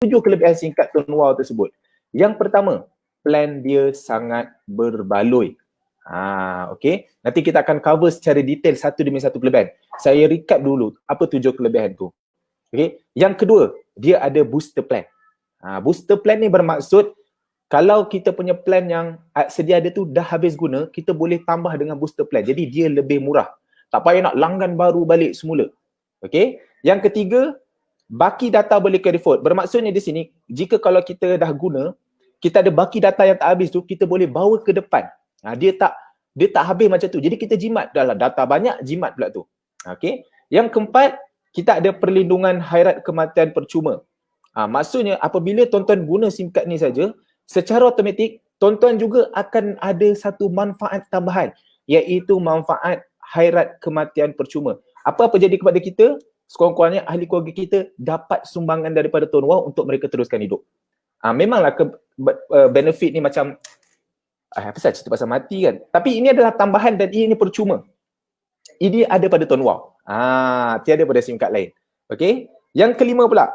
7 kelebihan SIM card Tone Wow tersebut. Yang pertama, plan dia sangat berbaloi. Okay. Nanti kita akan cover secara detail satu demi satu kelebihan. Saya recap dulu apa 7 kelebihan tu. Okay. Yang kedua, dia ada booster plan. Booster plan ni bermaksud kalau kita punya plan yang sedia ada tu dah habis guna, kita boleh tambah dengan booster plan. Jadi dia lebih murah. Tak payah nak langgan baru balik semula. Okay. Yang ketiga, baki data boleh carry forward. Bermaksudnya di sini, jika kalau kita dah guna, kita ada baki data yang tak habis tu, kita boleh bawa ke depan. Dia tak habis macam tu. Jadi kita jimat. Dah lah data banyak, jimat pula tu. Okay. Yang keempat, kita ada perlindungan hairat kematian percuma. Maksudnya apabila tuan-tuan guna SIM card ni saja, secara automatik tuan-tuan juga akan ada satu manfaat tambahan, iaitu manfaat hairat kematian percuma. Apa-apa jadi kepada kita, sekurang-kurangnya ahli keluarga kita dapat sumbangan daripada Tone Wow untuk mereka teruskan hidup. Memanglah benefit ni macam apa sahaja cerita pasal mati kan. Tapi ini adalah tambahan dan ini percuma. Ini ada pada Tone Wow. Tiada pada SIM card lain. Okey. Yang kelima pula.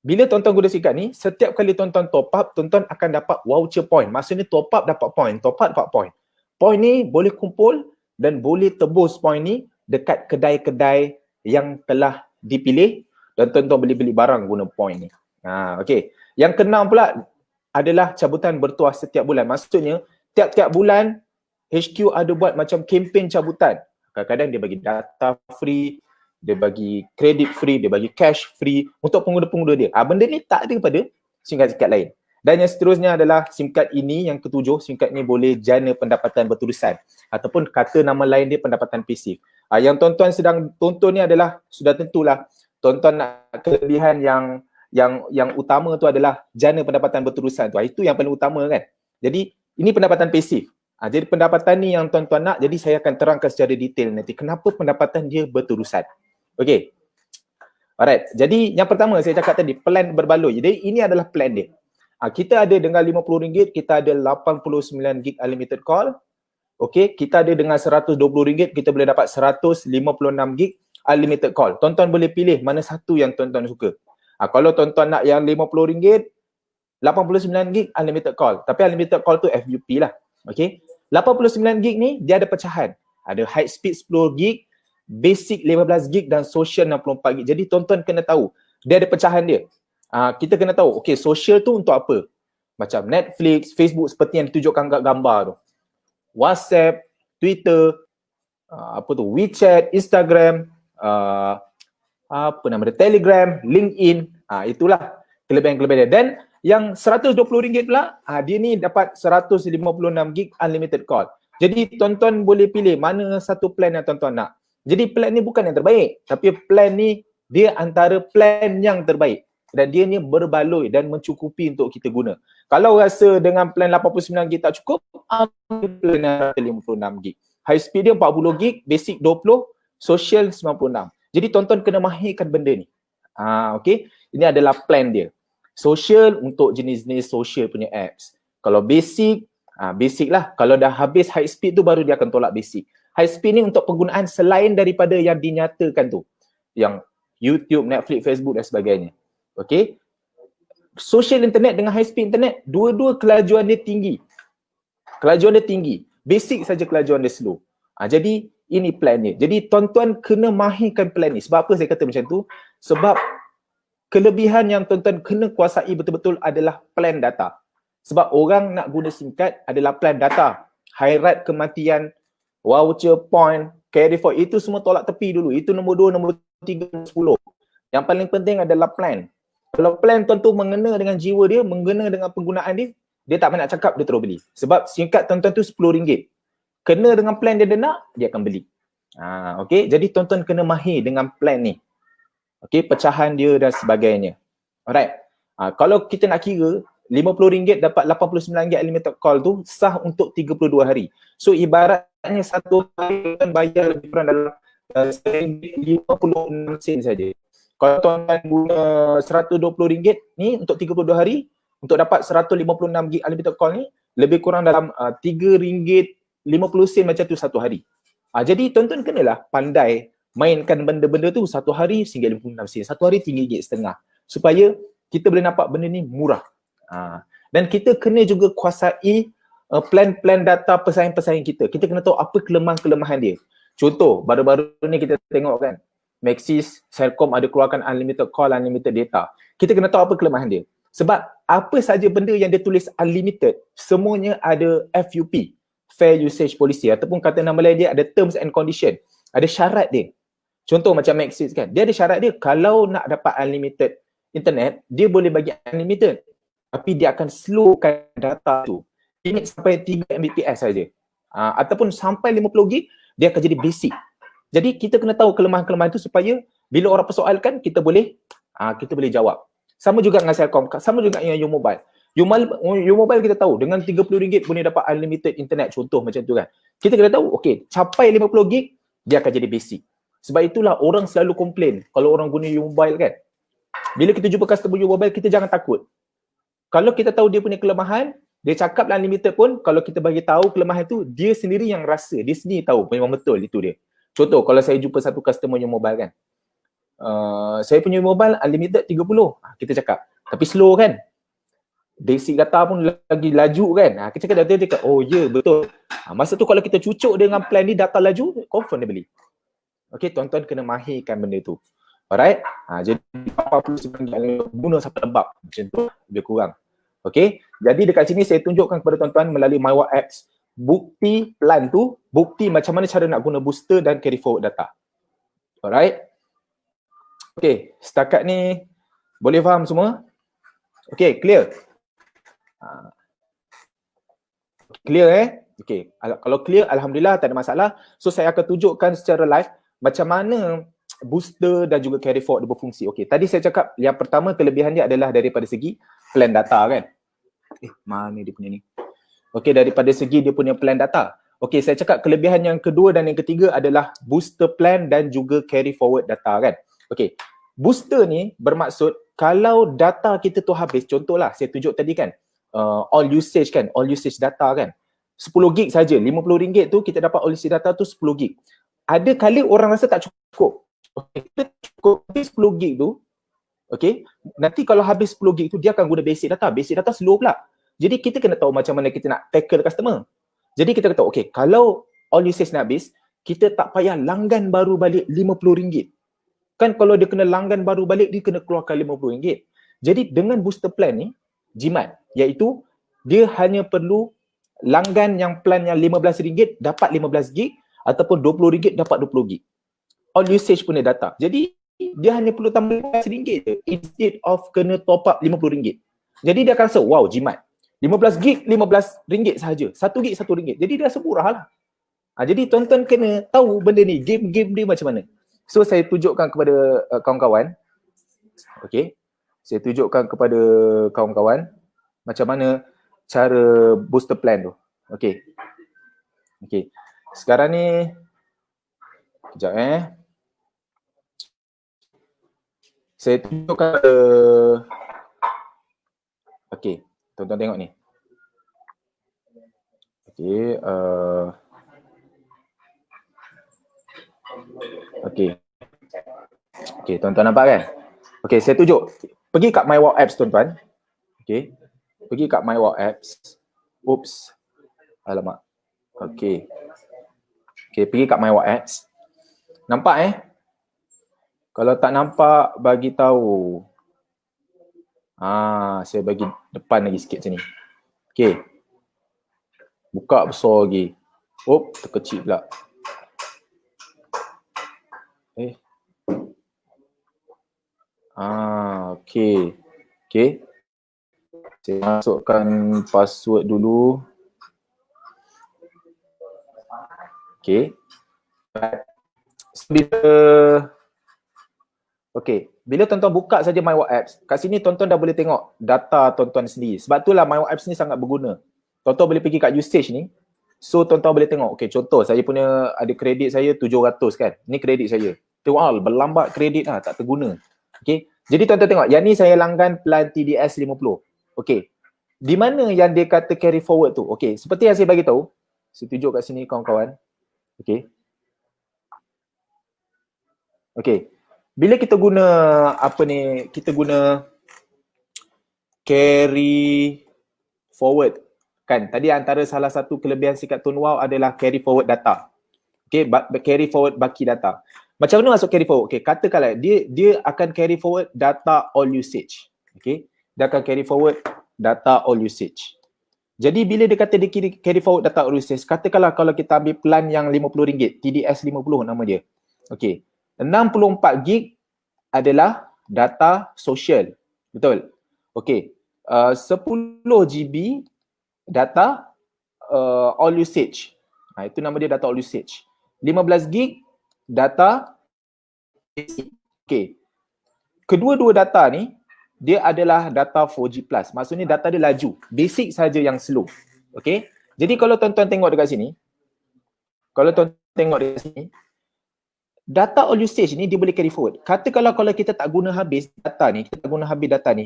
Bila tuan-tuan guna SIM card ni, setiap kali tuan-tuan top up, tuan-tuan akan dapat voucher point. Maksudnya top up dapat point, top up dapat point. Point ni boleh kumpul dan boleh tebus point ni dekat kedai-kedai yang telah dipilih dan tuan-tuan boleh beli barang guna point ni. Okey. Yang keenam pula adalah cabutan bertuah setiap bulan. Maksudnya tiap-tiap bulan HQ ada buat macam kempen cabutan. Kadang-kadang dia bagi data free, dia bagi kredit free, dia bagi cash free untuk pengguna-pengguna dia. Benda ni tak ada pada SIM card lain. Dan yang seterusnya adalah SIM card ini, yang ketujuh, SIM card ni boleh jana pendapatan berterusan ataupun kata nama lain dia pendapatan pasif. Yang tuan-tuan sedang tonton ni adalah sudah tentulah tuan-tuan nak kelebihan yang utama tu adalah jana pendapatan berterusan tu. Itu yang paling utama kan. Jadi ini pendapatan pasif. Jadi pendapatan ni yang tuan-tuan nak, jadi saya akan terangkan secara detail nanti kenapa pendapatan dia berterusan. Okey. Alright. Jadi yang pertama saya cakap tadi, plan berbaloi. Jadi ini adalah plan dia. Kita ada dengan RM50, kita ada 89 gig unlimited call. Okey, kita ada dengan RM120, kita boleh dapat 156 gig unlimited call. Tuan-tuan boleh pilih mana satu yang tuan-tuan suka. Kalau tuan-tuan nak yang RM50, 89 gig unlimited call. Tapi unlimited call tu FUP lah. Okey. 89 gig ni dia ada pecahan. Ada high speed 10 gig, basic 15 gig dan social 64 gig. Jadi tuan-tuan kena tahu, dia ada pecahan dia. Kita kena tahu, okey, social tu untuk apa? Macam Netflix, Facebook seperti yang ditunjukkan kat gambar tu. WhatsApp, Twitter, WeChat, Instagram, Telegram, LinkedIn. Itulah kelebihan-kelebihan dia. Dan yang RM120 pula, dia ni dapat 156 gig unlimited call. Jadi tuan-tuan boleh pilih mana satu plan yang tuan-tuan nak. Jadi plan ni bukan yang terbaik, tapi plan ni dia antara plan yang terbaik dan dia ni berbaloi dan mencukupi untuk kita guna. Kalau rasa dengan plan 89 gig tak cukup, ambil plan 56 gig. High speed dia 40 gig, basic 20, social 96. Jadi tuan-tuan kena mahirkan benda ni. Okey, ini adalah plan dia. Social untuk jenis-jenis social punya apps. Kalau basic, basic lah. Kalau dah habis high speed tu baru dia akan tolak basic. High speed ni untuk penggunaan selain daripada yang dinyatakan tu. Yang YouTube, Netflix, Facebook dan sebagainya. Okey. Social internet dengan high speed internet, dua-dua kelajuan dia tinggi. Kelajuan dia tinggi. Basic saja kelajuan dia slow. Jadi ini plan ni. Jadi tuan-tuan kena mahirkan plan ni. Sebab apa saya kata macam tu? Sebab kelebihan yang tuan-tuan kena kuasai betul-betul adalah plan data. Sebab orang nak guna SIM card adalah plan data. Hairat kematian, voucher point, carry forward, itu semua tolak tepi dulu. Itu nombor 2, nombor 3, nombor 10. Yang paling penting adalah plan. Kalau plan tuan-tuan mengena dengan jiwa dia, mengena dengan penggunaan dia, dia tak nak cakap, dia terus beli. Sebab SIM card tuan-tuan tu RM10. Kena dengan plan dia nak, dia akan beli. Okey, jadi tuan-tuan kena mahir dengan plan ni. Okey, pecahan dia dan sebagainya. Alright. Kalau kita nak kira, RM50 dapat 89 gig unlimited call tu sah untuk 32 hari. So ibaratnya satu hari tuan bayar lebih kurang dalam RM56 saja. Kalau tuan-tuan guna RM120 ni untuk 32 hari, untuk dapat 156 gig unlimited call ni, lebih kurang dalam RM3.50 macam tu satu hari. Jadi tuan-tuan kenalah pandai mainkan benda-benda tu. Satu hari RM1.56, satu hari RM3.50, supaya kita boleh nampak benda ni murah. Dan kita kena juga kuasai plan-plan data pesaing-pesaing kita. Kita kena tahu apa kelemahan-kelemahan dia. Contoh, baru-baru ni kita tengok kan, Maxis, Celcom ada keluarkan unlimited call, unlimited data. Kita kena tahu apa kelemahan dia. Sebab apa saja benda yang dia tulis unlimited, semuanya ada FUP, Fair Usage Policy, ataupun kata nama lain dia ada terms and condition, ada syarat dia. Contoh macam Maxis kan, dia ada syarat dia, kalau nak dapat unlimited internet, dia boleh bagi unlimited, tapi dia akan slowkan data tu. Limit sampai 3 Mbps saja. Ataupun sampai 50 gig, dia akan jadi basic. Jadi kita kena tahu kelemahan-kelemahan itu supaya bila orang persoalkan, kita boleh jawab. Sama juga dengan Celcom, sama juga dengan U-Mobile kita tahu dengan RM30 boleh dapat unlimited internet, contoh macam tu kan. Kita kena tahu, okey, capai 50 gig, dia akan jadi basic. Sebab itulah orang selalu komplain kalau orang guna U-Mobile kan. Bila kita jumpa customer U-Mobile, kita jangan takut. Kalau kita tahu dia punya kelemahan, dia cakap unlimited pun, kalau kita bagi tahu kelemahan tu, dia sendiri yang rasa, dia sendiri tahu memang betul itu dia. Contoh, kalau saya jumpa satu customer U-Mobile kan, saya punya U-Mobile unlimited 30, kita cakap, tapi slow kan, basic data pun lagi laju kan, kita cakap dia cakap, oh ya betul. Masa tu kalau kita cucuk dengan plan ni data laju, confirm dia beli. Okay, tuan-tuan kena mahirkan benda tu. Alright, jadi apa perlu sebenarnya guna sampai lembab, macam tu lebih kurang. Okay, jadi dekat sini saya tunjukkan kepada tuan-tuan melalui MyWalk Apps bukti plan tu, bukti macam mana cara nak guna booster dan carry forward data. Alright. Okay, setakat ni boleh faham semua? Okay, clear? Clear Okay, kalau clear Alhamdulillah tak ada masalah. So saya akan tunjukkan secara live macam mana booster dan juga carry forward dia berfungsi. Okay, tadi saya cakap yang pertama kelebihan dia adalah daripada segi plan data kan. Mana dia punya ni? Okay, daripada segi dia punya plan data. Okay, saya cakap kelebihan yang kedua dan yang ketiga adalah booster plan dan juga carry forward data kan. Okay, booster ni bermaksud kalau data kita tu habis, contohlah saya tunjuk tadi kan, all usage kan, all usage data kan, 10 gig saja, RM50 tu kita dapat all usage data tu 10 gig. Ada kali orang rasa tak cukup. Okay, kita cukup 10 gig tu, okay, nanti kalau habis 10 gig tu dia akan guna basic data slow pula. Jadi kita kena tahu macam mana kita nak tackle customer. Jadi kita kena tahu, okay, kalau all usage nak habis, kita tak payah langgan baru balik RM50. Kan kalau dia kena langgan baru balik, dia kena keluarkan RM50. Jadi dengan booster plan ni, jimat, iaitu dia hanya perlu langgan yang plan yang RM15 dapat 15 gig ataupun RM20 dapat 20 gig. All usage punya data. Jadi dia hanya perlu tambah RM15 je instead of kena top up RM50. Jadi dia akan rasa, wow, jimat. 15 gig, RM15 sahaja. 1 gig, RM1. Jadi dia rasa murah lah. Jadi tuan-tuan kena tahu benda ni, game-game dia macam mana. So saya tunjukkan kepada kawan-kawan. Okay. Saya tunjukkan kepada kawan-kawan macam mana cara booster plan tu. Okay. Okay. Sekarang ni, kejap saya tunjukkan okay. Tuan-tuan tengok ni. Okay. Okay. Okay, tuan-tuan nampak kan? Okay, saya tunjuk. Pergi kat MyWalk Apps tuan-tuan. Okay. Pergi kat MyWalk Apps. Oops. Alamak. Okay. Okay, pergi kat MyWalk Apps. Nampak Kalau tak nampak, bagi tahu. Saya bagi depan lagi sikit macam ni. Okay. Buka besar lagi. Terkecil pula. Okay. Okay. Saya masukkan password dulu. Okay. Bila tuan-tuan buka saja MyWalk Apps, kat sini tuan-tuan dah boleh tengok data tuan-tuan sendiri. Sebab itulah MyWalk Apps ni sangat berguna. Tuan-tuan boleh pergi kat usage ni. So tuan-tuan boleh tengok, okay, contoh saya punya ada kredit saya 700 kan. Ni kredit saya. Tengok berlambat kredit lah, tak terguna. Okay. Jadi tuan-tuan tengok, yang ni saya langgan plan TDS 50. Okay. Di mana yang dia kata carry forward tu? Okay, seperti yang saya bagi tahu. Saya tunjuk kat sini kawan-kawan. Okay. Okay. Bila kita guna kita guna carry forward. Kan tadi antara salah satu kelebihan sikat tone wow adalah carry forward data. Okay, carry forward baki data. Macam mana masuk carry forward? Okay, katakanlah dia akan carry forward data all usage. Okay, dia akan carry forward data all usage. Jadi bila dia kata dia carry forward data all usage, katakanlah kalau kita ambil plan yang RM50, TDS 50 nama dia. Okay, 64 gig adalah data social. Betul? Okay, 10 GB data all usage. Itu nama dia data all usage. 15 gig data. Okay. Kedua-dua data ni dia adalah data 4G+. Maksudnya data dia laju. Basic saja yang slow. Okay. Jadi kalau tuan-tuan tengok dekat sini, data all usage ni dia boleh carry forward. Katakanlah kalau kita tak guna habis data ni,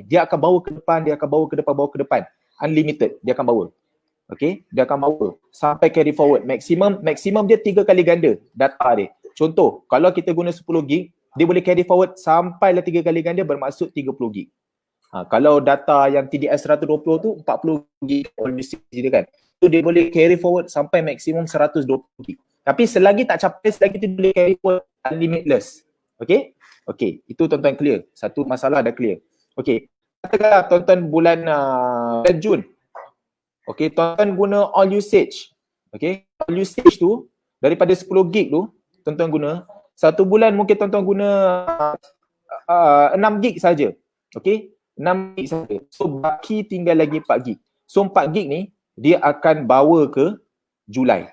dia akan bawa ke depan, unlimited dia akan bawa. Okay, dia akan bawa sampai carry forward. Maksimum dia 3 kali ganda data dia. Contoh, kalau kita guna 10 gig, dia boleh carry forward sampailah 3 kali ganda, bermaksud 30 gig. Kalau data yang TDS 120 tu 40 gig all usage dia kan. So dia boleh carry forward sampai maksimum 120 gig. Tapi selagi tak capai, selagi tu boleh carry forward unlimitless. Okay? Okay, itu tuan-tuan clear. Satu masalah dah clear. Okay, katakanlah tuan-tuan bulan Jun. Okay, tuan-tuan guna all usage. Okay, all usage tu daripada 10 gig tu, tuan-tuan guna, satu bulan mungkin tuan-tuan guna 6 gig saja. Okay, 6 gig saja. So, baki tinggal lagi 4 gig. So, 4 gig ni, dia akan bawa ke Julai.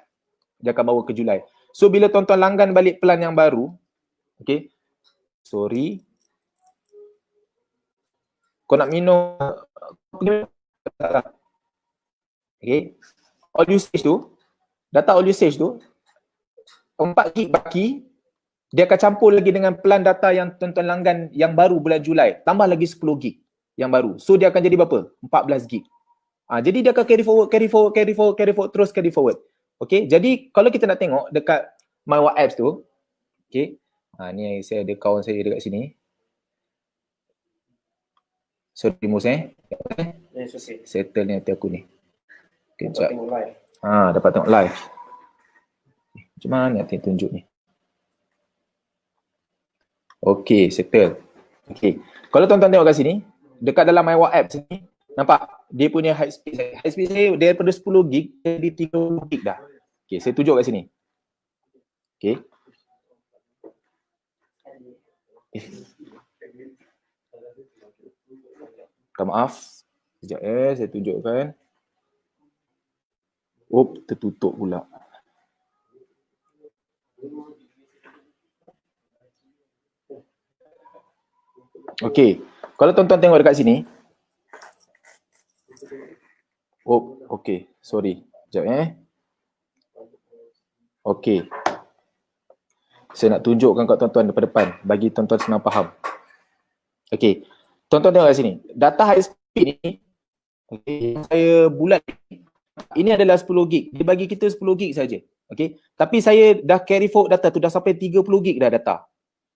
So, bila tuan-tuan langgan balik plan yang baru, okay, sorry. Kau nak minum? Okay, all usage tu, data all usage tu 4 gig baki, dia akan campur lagi dengan plan data yang tuan-tuan langgan yang baru bulan Julai, tambah lagi 10 gig yang baru. So dia akan jadi berapa? 14 gig. Jadi dia akan carry forward, terus carry forward. Okay, jadi kalau kita nak tengok dekat My WhatsApp tu, okay, ni saya ada kawan saya dekat sini. Sorry Mus settle ni hati aku ni. Kejap. Dapat tengok live. Macam mana nak tunjuk ni? Okey, settle. Okey. Kalau tuan-tuan tengok kat sini, dekat dalam My WhatsApp sini, nampak dia punya high speed saya. High speed saya daripada 10 gig jadi 30 gig dah. Okey, saya tunjuk kat sini. Okey. Minta maaf. Sekejap saya tunjukkan. Tertutup pula. Okey. Kalau tuan-tuan tengok dekat sini. Okey. Sorry. Sekejap Okey. Saya nak tunjukkan kat tuan-tuan depan-depan bagi tuan-tuan senang faham. Okey. Tuan-tuan tengok kat sini. Data high speed ni, okay, saya bulat ini adalah 10 gig. Dia bagi kita 10 gig saja. Okey. Tapi saya dah carry forward data tu dah sampai 30 gig dah data.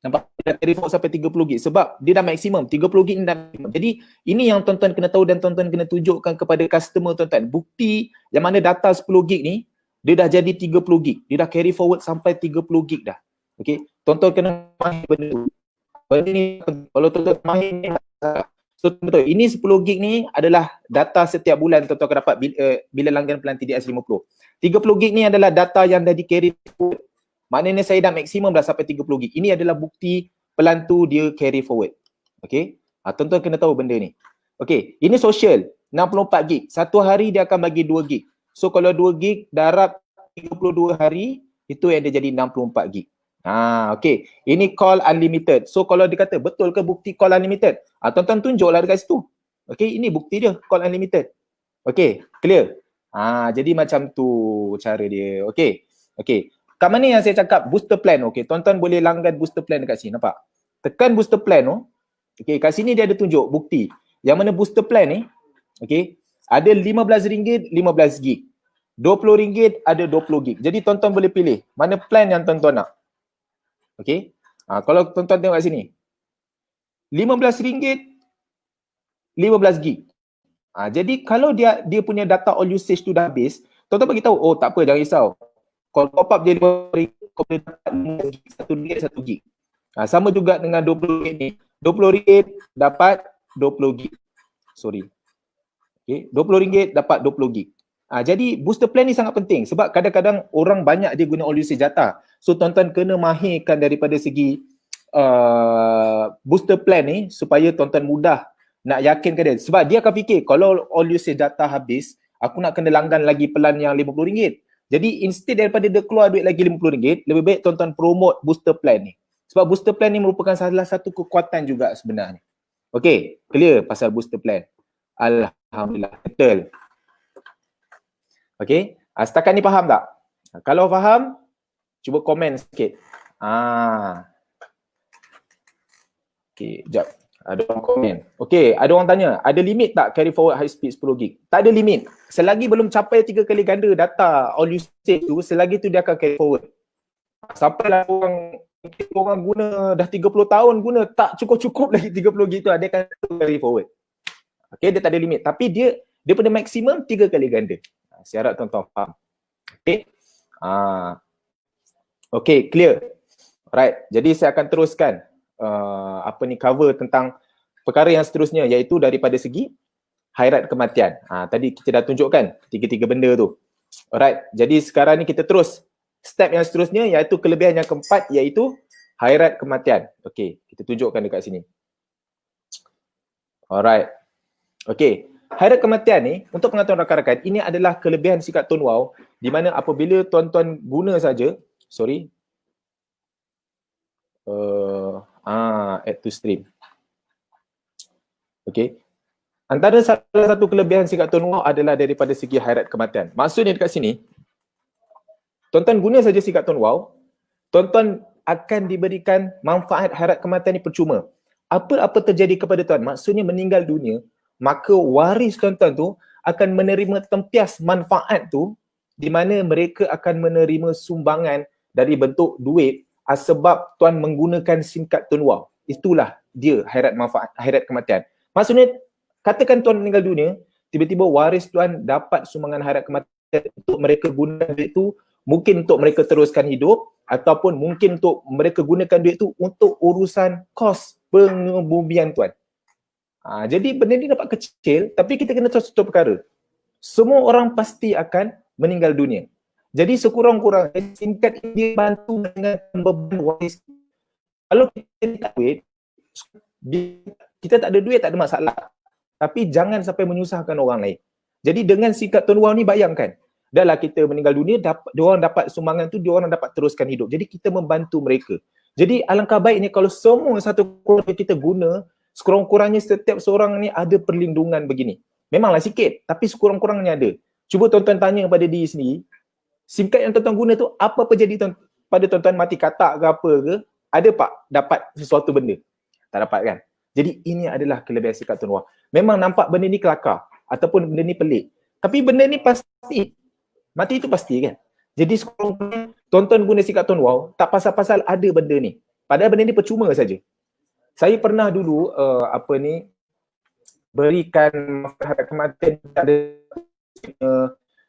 Nampak? Dah carry forward sampai 30 gig sebab dia dah maksimum. 30 gig ni dah maksimum. Jadi ini yang tuan-tuan kena tahu dan tuan-tuan kena tunjukkan kepada customer tuan-tuan. Bukti yang mana data 10 gig ni dia dah jadi 30 gig. Dia dah carry forward sampai 30 gig dah. Okey. Tuan-tuan kena mahir benda tu. Benda ni kalau tuan-tuan mahir ni, so betul, ini 10 gig ni adalah data setiap bulan tuan-tuan akan dapat bila langgan plan TDS 50. 30 gig ni adalah data yang dah di carry forward. Maknanya saya dah maksimum dah sampai 30 gig. Ini adalah bukti plan tu dia carry forward. Okey. Tuan-tuan kena tahu benda ni. Okey, ini social 64 gig. Satu hari dia akan bagi 2 gig. So kalau 2 gig darab 32 hari, itu yang dia jadi 64 gig. Okey. Ini call unlimited. So kalau dia kata betul ke bukti call unlimited? Tuan-tuan tunjuklah dekat situ. Okey, ini bukti dia call unlimited. Okey, clear? Jadi macam tu cara dia. Okey. Okey. Kat mana yang saya cakap booster plan? Okey, tuan-tuan boleh langgan booster plan dekat sini, nampak? Tekan booster plan tu. Okey, kat sini dia ada tunjuk bukti. Yang mana booster plan ni, okey, ada RM15 15 gig. RM20 ada 20 gig. Jadi tuan-tuan boleh pilih mana plan yang tuan-tuan nak. Okey. Kalau tuan-tuan tengok kat sini. RM15 15 gig. Jadi kalau dia punya data all usage tu dah habis, tuan-tuan bagi tahu, oh tak apa, jangan risau. Kalau top up jadi RM20, kau boleh dapat RM1 1 gig. Sama juga dengan RM20 ni. RM20 dapat 20 gig. Sorry. Okay, RM20 dapat 20 gig. Jadi booster plan ni sangat penting sebab kadang-kadang orang banyak dia guna all usage data. So tuan-tuan kena mahirkan daripada segi booster plan ni supaya tuan-tuan mudah nak yakinkan dia. Sebab dia akan fikir kalau all usage data habis, aku nak kena langgan lagi pelan yang RM50. Jadi instead daripada dia keluar duit lagi RM50, lebih baik tuan-tuan promote booster plan ni. Sebab booster plan ni merupakan salah satu kekuatan juga sebenarnya. Okay, clear pasal booster plan. Alhamdulillah, betul. Okay, setakat ni faham tak? Kalau faham, cuba komen sikit. Okay, sekejap. Ada orang komen. Okay, ada orang tanya, ada limit tak carry forward high speed 10 gig? Tak ada limit. Selagi belum capai 3 kali ganda data all usage tu, selagi tu dia akan carry forward. Sampailah orang guna dah 30 tahun guna, tak cukup-cukup lagi 30 gig tu, dia akan carry forward. Okay, dia tak ada limit. Tapi dia punya maksimum 3 kali ganda. Saya harap tuan-tuan faham. Okay. Okay, clear. Alright, jadi saya akan teruskan cover tentang perkara yang seterusnya, iaitu daripada segi hairat kematian. Tadi kita dah tunjukkan tiga-tiga benda tu. Alright, jadi sekarang ni kita terus step yang seterusnya, iaitu kelebihan yang keempat, iaitu hairat kematian. Okay, kita tunjukkan dekat sini. Alright. Okay, hairat kematian ni, untuk pengetahuan rakan-rakan, ini adalah kelebihan sikat tone wow, di mana apabila tuan-tuan guna saja, add to stream. Okay, antara salah satu kelebihan sikat tone wow adalah daripada segi hairat kematian. Maksudnya dekat sini, tuan-tuan guna saja sikat tone wow, tuan-tuan akan diberikan manfaat hairat kematian ni percuma. Apa-apa terjadi kepada tuan, maksudnya meninggal dunia, maka waris tuan-tuan tu akan menerima tempias manfaat tu, di mana mereka akan menerima sumbangan dari bentuk duit sebab tuan menggunakan sikat tone wow. Itulah dia hairat kematian. Maksudnya, katakan tuan meninggal dunia, tiba-tiba waris tuan dapat sumbangan hairat kematian untuk mereka gunakan duit tu, mungkin untuk mereka teruskan hidup, ataupun mungkin untuk mereka gunakan duit tu untuk urusan kos pengebumian tuan. Jadi benda ni nampak kecil, tapi kita kena tahu satu perkara. Semua orang pasti akan meninggal dunia. Jadi sekurang-kurangnya singkat dia bantu dengan beban waris. Kalau kita tak duit, kita tak ada duit tak ada masalah. Tapi jangan sampai menyusahkan orang lain. Jadi dengan singkat tone wow ni, bayangkan, dahlah kita meninggal dunia, diorang dapat sumbangan tu, diorang dapat teruskan hidup. Jadi kita membantu mereka. Jadi alangkah baiknya kalau semua satu keluarga kita guna, sekurang-kurangnya setiap seorang ni ada perlindungan begini. Memanglah sikit, tapi sekurang-kurangnya ada. Cuba tuan-tuan tanya pada diri sendiri, SIM card yang tuan-tuan guna tu, apa jadi pada tuan-tuan mati katak ke apa ke, ada pak dapat sesuatu benda? Tak dapat kan? Jadi ini adalah kelebihan sikat tone wow. Memang nampak benda ni kelakar ataupun benda ni pelik, tapi benda ni pasti. Mati itu pasti kan? Jadi sekurang-kurangnya tuan-tuan guna sikat tone wow, tak pasal-pasal ada benda ni. Padahal benda ni percuma saja. Saya pernah dulu berikan hairat kematian ada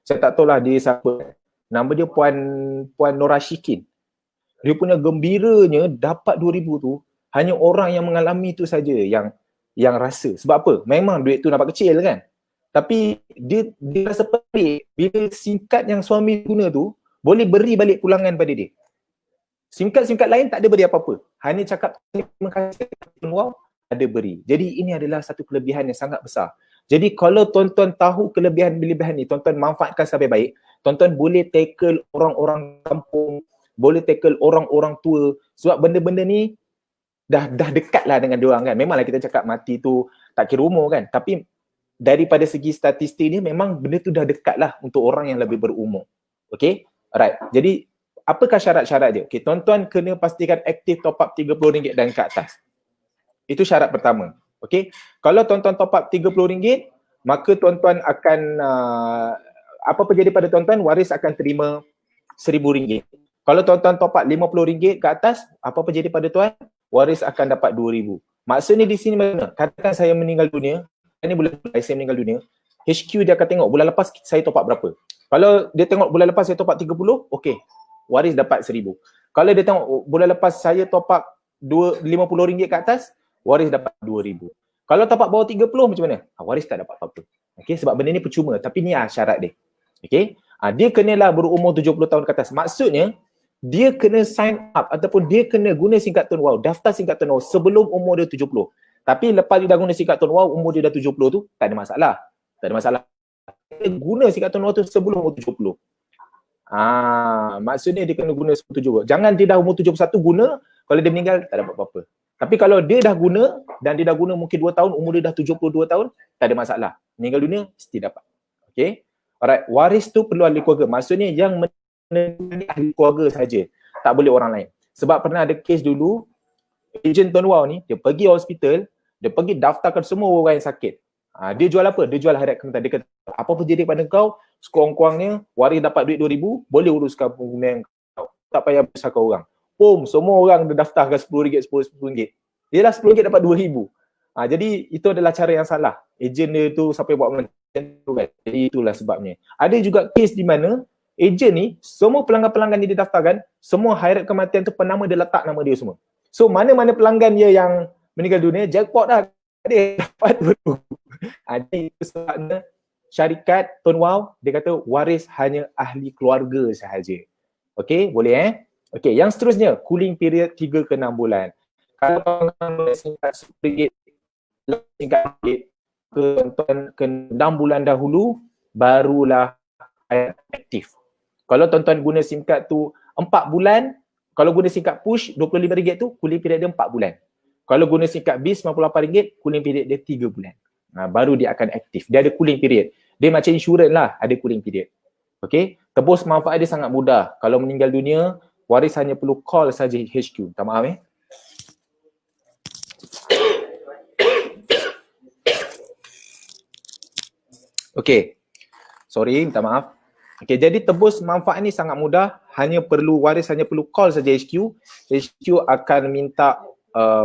saya tak tahulah dia siapa. Nama dia Puan Nora Shikin. Dia punya gembiranya dapat 2,000 tu, hanya orang yang mengalami tu saja yang rasa. Sebab apa? Memang duit tu nampak kecil kan? Tapi dia rasa pelik bila SIM card yang suami guna tu boleh beri balik pulangan pada dia. SIM card lain tak ada beri apa-apa. Hanya cakap terima kasih, wow, ada beri. Jadi ini adalah satu kelebihan yang sangat besar. Jadi kalau tuan-tuan tahu kelebihan-kelebihan ni, tuan-tuan manfaatkan sampai baik, tuan-tuan boleh tackle orang-orang kampung, boleh tackle orang-orang tua. Sebab benda-benda ni dah dekat lah dengan diorang kan. Memanglah kita cakap mati tu tak kira umur kan. Tapi daripada segi statistik ni memang benda tu dah dekat lah untuk orang yang lebih berumur. Okay? Alright. Jadi apakah syarat-syarat dia? Okay, tuan-tuan kena pastikan aktif top up RM30 dan ke atas. Itu syarat pertama. Okay? Kalau tuan-tuan top up RM30, maka tuan-tuan akan apa-apa jadi pada tuan-tuan, waris akan terima RM1,000. Kalau tuan-tuan top up RM50 ke atas, apa-apa jadi pada tuan, waris akan dapat RM2,000. Maksudnya di sini mana? Katakan saya meninggal dunia, ini bulan saya meninggal dunia, HQ dia akan tengok bulan lepas saya top up berapa. Kalau dia tengok bulan lepas saya top up 30, okey, waris dapat 1,000. Kalau dia tengok bulan lepas saya top up RM50 ke atas, waris dapat 2,000. Kalau top up bawah 30 macam mana? Waris tak dapat apa-apa. Okey, sebab benda ni percuma, tapi ni syarat dia. Okey, dia kenalah berumur 70 tahun ke atas. Maksudnya dia kena sign up ataupun dia kena guna singkatan WOW, daftar singkatan WOW sebelum umur dia 70. Tapi lepas dia dah guna singkatan WOW, umur dia dah 70 tu, tak ada masalah. Tak ada masalah. Dia guna singkatan WOW tu sebelum umur 70. Maksudnya dia kena guna sebelum 70. Jangan dia dah umur 71 guna, kalau dia meninggal tak dapat apa-apa. Tapi kalau dia dah guna dan dia dah guna mungkin 2 tahun, umur dia dah 72 tahun, tak ada masalah. Meninggal dunia, mesti dapat. Okay? Alright, waris tu perlu ahli keluarga. Maksudnya yang menangani ahli keluarga saja. Tak boleh orang lain. Sebab pernah ada kes dulu, ejen Tuan Wow ni, dia pergi hospital, dia pergi daftarkan semua orang yang sakit. Dia jual apa? Dia jual hadiah kementerian. Dia kata, apa-apa jadi pada kau, sekurang-kurangnya waris dapat duit 2,000, boleh uruskan penggunaan kau. Tak payah besarkan orang. Semua orang dah daftarkan RM10, RM10. Dia dah RM10 dapat RM2,000. Jadi itu adalah cara yang salah. Ejen dia tu sampai buat macam tu kan. Jadi itulah sebabnya. Ada juga kes di mana ejen ni, semua pelanggan-pelanggan dia daftarkan, semua hairat kematian tu penama dia letak nama dia semua. So mana-mana pelanggan dia yang meninggal dunia, jackpot dah. Dia dapat dulu. Jadi itu sebabnya syarikat Tuan Wow, dia kata waris hanya ahli keluarga sahaja. Okey, boleh Okey, yang seterusnya, cooling period 3 ke 6 bulan. Kalau tuan-tuan singkat RM10, singkat ke tuan ke 6 bulan dahulu, barulah aktif. Kalau tuan-tuan guna SIM card tu 4 bulan, kalau guna SIM card push RM25 tu, cooling period dia 4 bulan. Kalau guna SIM card BIS RM58, cooling period dia 3 bulan. Baru dia akan aktif. Dia ada cooling period. Dia macam insurans lah, ada cooling period. Okey, tebus manfaat dia sangat mudah. Kalau meninggal dunia, waris hanya perlu call saja HQ. Tak maaf Okey. Sorry, minta maaf. Okey, jadi tebus manfaat ni sangat mudah. Waris hanya perlu call saja HQ. HQ akan minta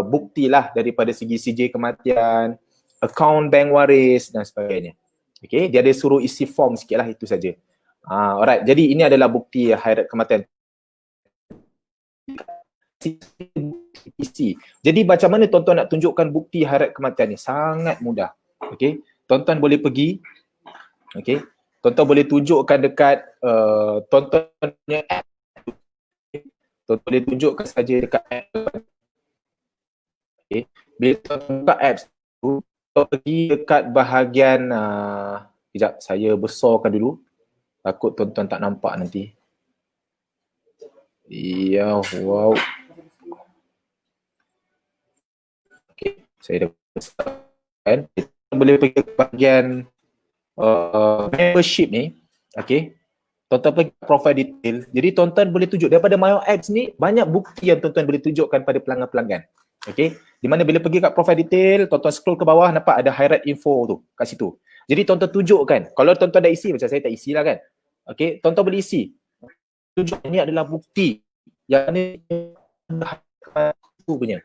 bukti lah daripada segi CJ kematian, akaun bank waris dan sebagainya. Okey, dia ada suruh isi form sikit lah, itu saja. Alright, jadi ini adalah bukti hairat kematian. Isi. Jadi macam mana tuan-tuan nak tunjukkan bukti hairat kematian ni? Sangat mudah. Okey, tuan-tuan boleh pergi. Okey, tuan-tuan boleh tunjukkan dekat tuan-tuan punya app. Tuan-tuan boleh tunjukkan saja dekat app. Okey, bila tuan-tuan buka apps tu, tuan pergi dekat bahagian sekejap, saya besarkan dulu. Takut tuan-tuan tak nampak nanti. Ya, wow. Okey, saya dah besarkan. Tuan boleh pergi ke bahagian membership ni. Okey, tuan-tuan pergi profile detail. Jadi tuan-tuan boleh tunjuk daripada My Apps ni, banyak bukti yang tuan-tuan boleh tunjukkan pada pelanggan-pelanggan. Okey, di mana bila pergi kat profile detail, tuan-tuan scroll ke bawah, nampak ada hairat info tu kat situ. Jadi tuan-tuan tunjukkan. Kalau tuan-tuan dah isi, macam saya tak isi lah kan. Okey, tuan-tuan boleh isi. Tunjuk ni adalah bukti. Yang ni punya.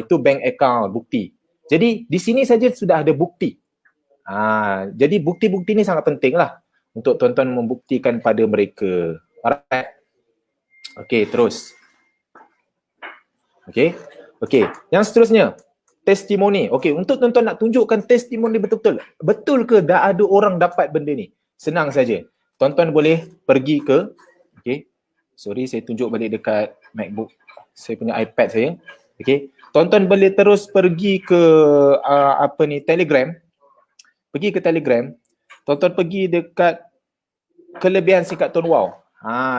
Itu bank account bukti. Jadi di sini saja sudah ada bukti. Jadi bukti-bukti ni sangat penting lah untuk tuan-tuan membuktikan pada mereka. Alright. Okey, terus. Okey, yang seterusnya, testimoni. Okey, untuk tuan-tuan nak tunjukkan testimoni betul-betul. Betul ke dah ada orang dapat benda ni? Senang saja. Tuan-tuan boleh pergi ke, okey. Sorry, saya tunjuk balik dekat MacBook. Saya punya iPad saya. Okey. Tuan-tuan boleh terus pergi ke Telegram. Pergi ke Telegram. Tuan-tuan pergi dekat kelebihan singkat Tuan Wow.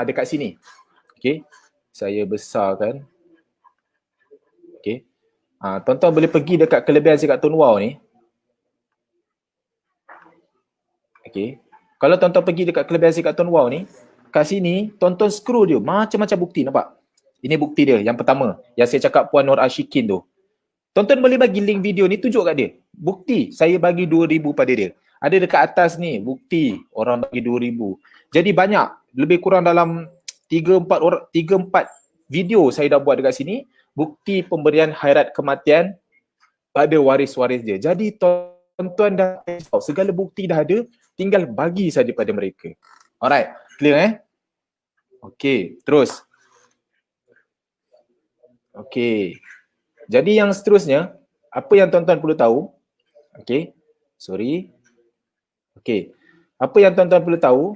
Dekat sini. Okey. Saya besarkan. Okey. Tuan-tuan boleh pergi dekat kelebihan singkat Tuan Wow ni. Okey. Kalau tuan-tuan pergi dekat kelebihan singkat Tuan Wow ni, kat sini tuan-tuan scroll dia macam-macam bukti, nampak? Ini bukti dia yang pertama yang saya cakap Puan Nur Ashikin tu. Tuan-tuan boleh bagi link video ni, tunjuk kat dia. Bukti saya bagi 2,000 pada dia. Ada dekat atas ni bukti orang bagi 2,000. Jadi banyak, lebih kurang dalam 3-4 video saya dah buat dekat sini, bukti pemberian hairat kematian pada waris-waris dia. Jadi tuan-tuan dah tahu, segala bukti dah ada, tinggal bagi saja pada mereka. Alright, clear Okey, terus. Okey. Jadi yang seterusnya, apa yang tuan-tuan perlu tahu? Okey. Sorry. Okey. Apa yang tuan-tuan perlu tahu?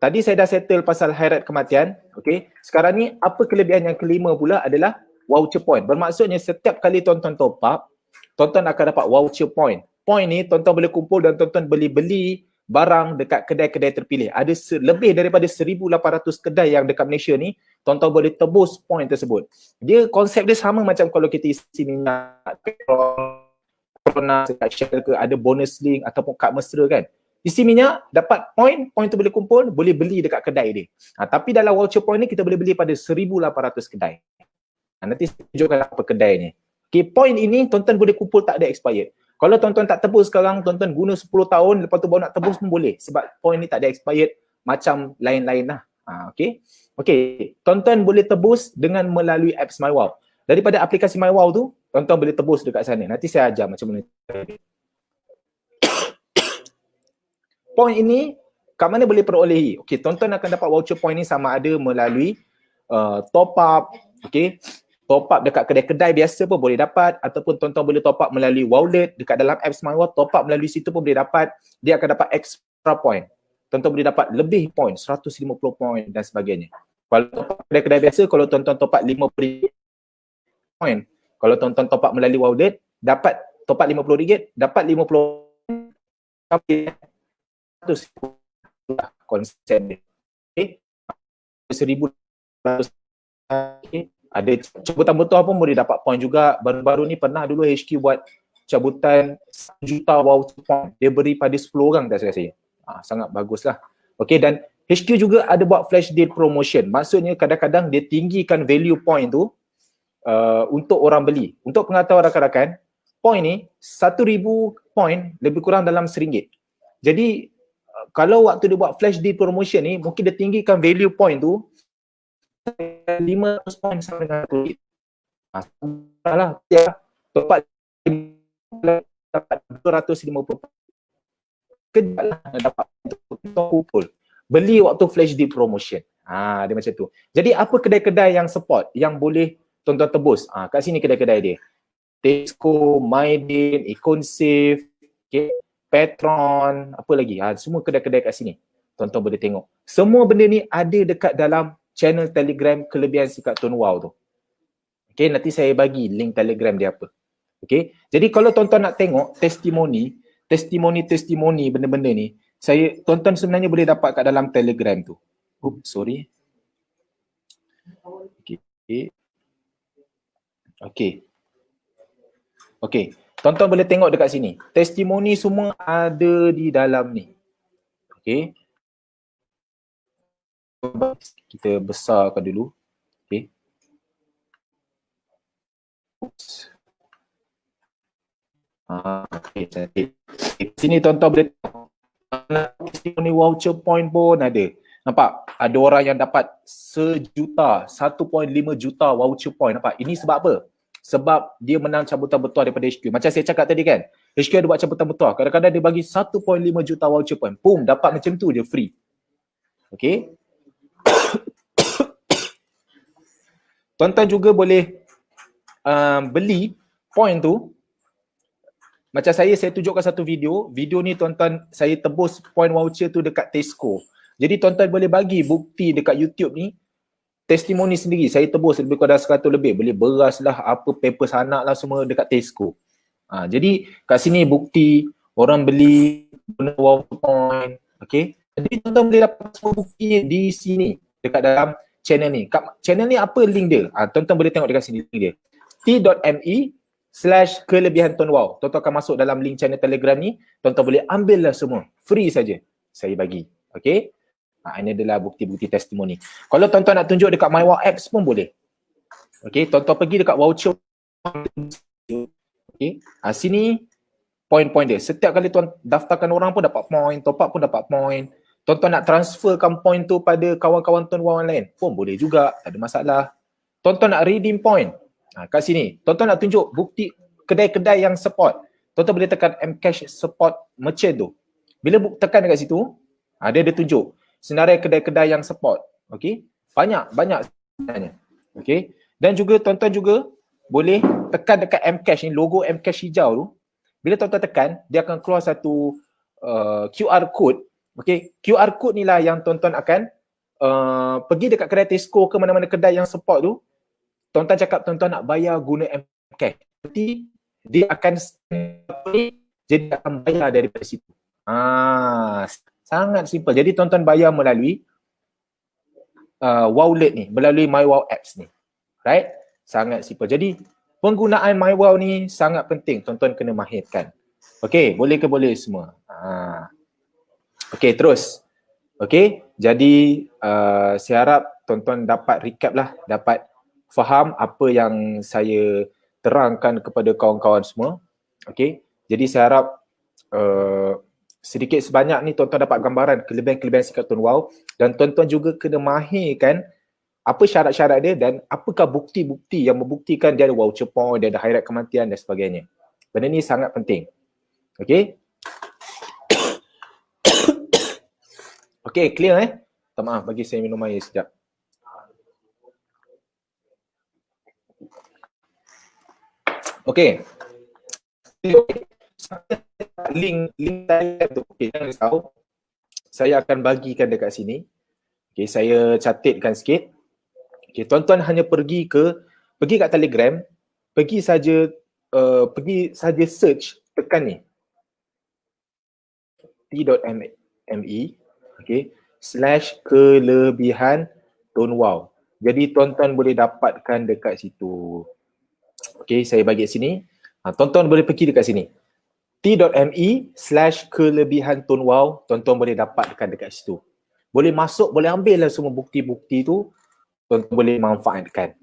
Tadi saya dah settle pasal hairat kematian. Okey. Sekarang ni apa kelebihan yang kelima pula adalah voucher point. Bermaksudnya setiap kali tuan-tuan top up, tuan-tuan akan dapat voucher point. Point ni tuan-tuan boleh kumpul dan tuan-tuan beli barang dekat kedai-kedai terpilih. Ada lebih daripada 1,800 kedai yang dekat Malaysia ni, tuan-tuan boleh tebus point tersebut. Dia konsep dia sama macam kalau kita isi minyak, petrol, dekat Shell ke, ada bonus link ataupun kad mesra kan. Isi minyak, dapat point tu boleh kumpul, boleh beli dekat kedai dia. Tapi dalam voucher point ni kita boleh beli pada 1,800 kedai. Nanti saya tunjukkan apa kedai ni. Okay, point ini tuan-tuan boleh kumpul tak ada expired. Kalau tuan-tuan tak tebus sekarang, tuan-tuan guna 10 tahun, lepas tu baru nak tebus pun boleh. Sebab point ni tak ada expired macam lain-lain lah. Okay. Okay, tuan-tuan boleh tebus dengan melalui apps MyWow. Daripada aplikasi MyWow tu, tuan-tuan boleh tebus dekat sana. Nanti saya ajar macam mana. Point ini, kat mana boleh perolehi? Okay, tuan-tuan akan dapat voucher point ni sama ada melalui top up, okay. Top up dekat kedai-kedai biasa pun boleh dapat, ataupun tuan-tuan boleh top up melalui wallet dekat dalam apps MyWow, top up melalui situ pun boleh dapat. Dia akan dapat extra point. Tuan-tuan boleh dapat lebih point, 150 point dan sebagainya. Kalau top up kedai-kedai biasa, kalau tuan-tuan top up 50 point. Kalau tuan-tuan top up melalui wallet, dapat top up RM50, dapat 50 konsep dia. Okay. 1,100. Okay. Ada cabutan bertuah pun boleh dapat point juga. Baru-baru ni pernah dulu HQ buat cabutan 1 juta voucher point. Dia beri pada 10 orang tak saya rasa. Sangat baguslah. Okey, dan HQ juga ada buat flash deal promotion. Maksudnya kadang-kadang dia tinggikan value point tu untuk orang beli. Untuk pengetahuan rakan-rakan, point ni 1,000 point lebih kurang dalam RM1. Jadi kalau waktu dia buat flash deal promotion ni, mungkin dia tinggikan value point tu 500 point sama dengan RM1. Salah, ya. Dapat 250 point. Kejap lah dapat kumpul. Beli waktu flash deal promotion. Dia macam tu. Jadi apa kedai-kedai yang support, yang boleh tuan-tuan tebus? Kat sini kedai-kedai dia. Tesco, Mydin, Econsafe, okay, Petron, apa lagi? Semua kedai-kedai kat sini. Tuan-tuan boleh tengok. Semua benda ni ada dekat dalam channel Telegram Kelebihan Sikat Tuan Wow tu. Okay, nanti saya bagi link Telegram dia apa. Okay, jadi kalau tuan-tuan nak tengok testimoni benda-benda ni, tuan-tuan sebenarnya boleh dapat kat dalam Telegram tu. Sorry. Okay. Tuan-tuan boleh tengok dekat sini. Testimoni semua ada di dalam ni. Okay. Kita besarkan dulu. Okay. Okay, cantik. Sini tuan-tuan boleh tengok. Testimoni voucher point pun ada. Nampak? Ada orang yang dapat 1 juta, 1.5 juta voucher point. Nampak? Ini sebab apa? Sebab dia menang cabutan bertuah daripada HQ. Macam saya cakap tadi kan, HQ ada buat cabutan bertuah. Kadang-kadang dia bagi 1.5 juta voucher point. Boom, dapat macam tu je, free. Okay. Tuan-tuan juga boleh beli point tu. Macam saya tunjukkan satu video. Video ni tuan-tuan, saya tebus point voucher tu dekat Tesco. Jadi tuan-tuan boleh bagi bukti dekat YouTube ni. Testimoni sendiri, saya tebus lebih kurang 100 lebih. Beli beras lah, apa paper anak lah semua dekat Tesco. Jadi kat sini bukti orang beli guna voucher point. Okay. Jadi tuan-tuan boleh dapat semua bukti di sini. Dekat dalam channel ni. Kat channel ni apa link dia? Tuan-tuan boleh tengok dekat sini link dia. t.me/kelebihan Tuan Wow. Tuan-tuan akan masuk dalam link channel Telegram ni. Tuan-tuan boleh ambil lah semua. Free saja. Saya bagi. Okay. Ini adalah bukti-bukti testimoni. Kalau tuan-tuan nak tunjuk dekat MyWow apps pun boleh. Okay. Tuan-tuan pergi dekat voucher. Okay. Sini point-point dia. Setiap kali tuan daftarkan orang pun dapat point. Top up pun dapat point. Tuan-tuan nak transferkan point tu pada kawan-kawan Tuan Wow lain pun boleh juga. Tak ada masalah. Tuan-tuan nak redeem point. Kat sini. Tuan-tuan nak tunjuk bukti kedai-kedai yang support. tuan-tuan boleh tekan Mcash support merchant tu. Bila tekan dekat situ, dia ada tunjuk senarai kedai-kedai yang support. Okey, banyak sebenarnya. Okey, dan juga tuan-tuan juga boleh tekan dekat Mcash ni, logo Mcash hijau tu. Bila tuan-tuan tekan, dia akan keluar satu QR code. Okey, QR code ni lah yang tuan-tuan akan pergi dekat kedai Tesco ke mana-mana kedai yang support tu. Tuan-tuan cakap tuan-tuan nak bayar guna Mcash. Nanti dia akan jadi akan bayar daripada situ. Sangat simple. Jadi tuan-tuan bayar melalui Wowlet ni, melalui MyWow apps ni. Right? Sangat simple. Jadi penggunaan MyWow ni sangat penting. Tuan-tuan kena mahirkan. Okey, boleh ke boleh semua? Okey, terus. Okey, jadi saya harap tuan-tuan dapat recap lah, dapat faham apa yang saya terangkan kepada kawan-kawan semua. Okey, jadi saya harap sedikit sebanyak ni tuan-tuan dapat gambaran kelebihan-kelebihan sikat ToneWow, dan tuan-tuan juga kena mahirkan apa syarat-syarat dia dan apakah bukti-bukti yang membuktikan dia ada voucher point, dia ada high rate kematian dan sebagainya. Benda ni sangat penting. Okey. Okey, clear Minta maaf, bagi saya minum air sekejap. Okey. Link tadi tu, okey, jangan risau. Saya akan bagikan dekat sini. Okey, saya catatkan sikit. Okey, tuan-tuan hanya pergi kat Telegram, pergi saja search, tekan ni. t.me, okey, /kelebihan ToneWow. Jadi tuan-tuan boleh dapatkan dekat situ. Okey, saya bagi sini. Tuan-tuan boleh pergi dekat sini. t.me /kelebihan ToneWow, tuan-tuan boleh dapatkan dekat situ. Boleh masuk, boleh ambil lah semua bukti-bukti tu, tuan-tuan boleh manfaatkan.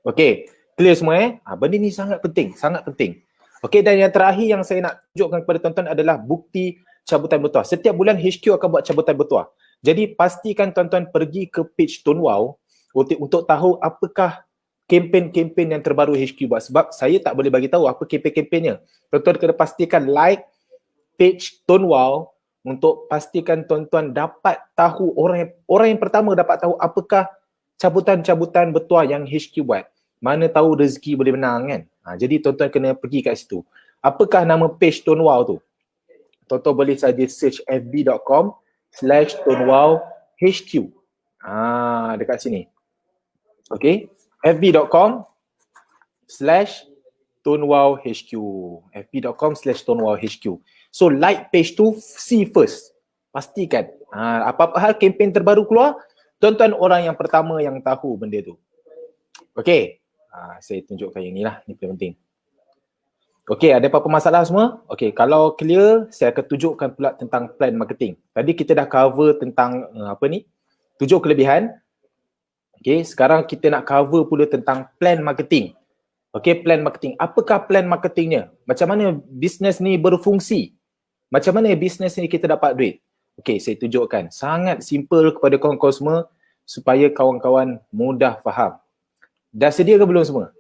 Okey, clear semua benda ni sangat penting, sangat penting. Okey, dan yang terakhir yang saya nak tunjukkan kepada tuan-tuan adalah bukti cabutan bertuah. Setiap bulan HQ akan buat cabutan bertuah. Jadi pastikan tuan-tuan pergi ke page ToneWow untuk tahu apakah kempen-kempen yang terbaru HQ buat, sebab saya tak boleh bagi tahu apa kempen-kempennya. Tuan-tuan kena pastikan like page ToneWow untuk pastikan tuan-tuan dapat tahu, orang yang pertama dapat tahu apakah cabutan-cabutan bertuah yang HQ buat. Mana tahu rezeki boleh menang kan. Jadi tuan-tuan kena pergi kat situ. Apakah nama page ToneWow tu? Tuan-tuan boleh saja search fb.com/ToneWowHQ. Dekat sini. Okay, fb.com/ToneWowHQ. fb.com/ToneWowHQ. So like page tu, see first. Pastikan. Apa-apa hal kempen terbaru keluar, tuan-tuan orang yang pertama yang tahu benda tu. Okay. Saya tunjukkan yang ni lah. Ni paling penting. Okay, ada apa-apa masalah semua? Okay, kalau clear, saya akan tunjukkan pula tentang plan marketing. Tadi kita dah cover tentang 7 kelebihan. Okay, sekarang kita nak cover pula tentang plan marketing. Okay, plan marketing. Apakah plan marketingnya? Macam mana bisnes ni berfungsi? Macam mana bisnes ni kita dapat duit? Okay, saya tunjukkan. Sangat simple kepada kawan-kawan semua supaya kawan-kawan mudah faham. Dah sedia ke belum semua?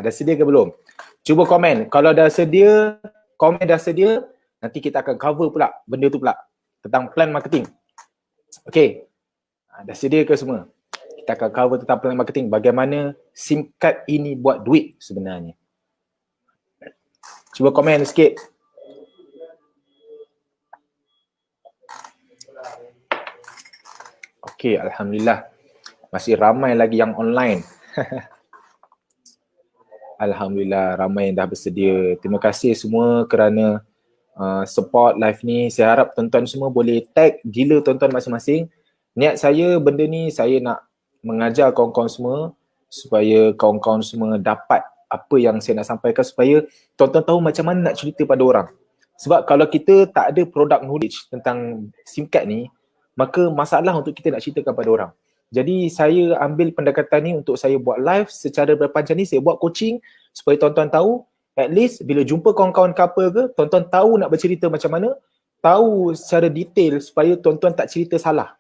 Dah sedia ke belum? Cuba komen. Kalau dah sedia, komen dah sedia, nanti kita akan cover pula benda tu pula tentang plan marketing. Okay. Dah sedia ke semua? Kita akan cover tentang plan marketing. Bagaimana SIM card ini buat duit sebenarnya. Cuba komen sikit. Okay, Alhamdulillah. Masih ramai lagi yang online. Alhamdulillah, ramai yang dah bersedia. Terima kasih semua kerana support live ni. Saya harap tuan-tuan semua boleh tag gila tuan-tuan masing-masing. Niat saya benda ni, saya nak mengajar kawan-kawan semua supaya kawan-kawan semua dapat apa yang saya nak sampaikan, supaya tuan-tuan tahu macam mana nak cerita pada orang. Sebab kalau kita tak ada product knowledge tentang SIM card ni, maka masalah untuk kita nak ceritakan pada orang. Jadi saya ambil pendekatan ni untuk saya buat live secara berpanjang ni, saya buat coaching supaya tuan-tuan tahu, at least bila jumpa kawan-kawan couple ke, tuan-tuan tahu nak bercerita macam mana, tahu secara detail supaya tuan-tuan tak cerita salah.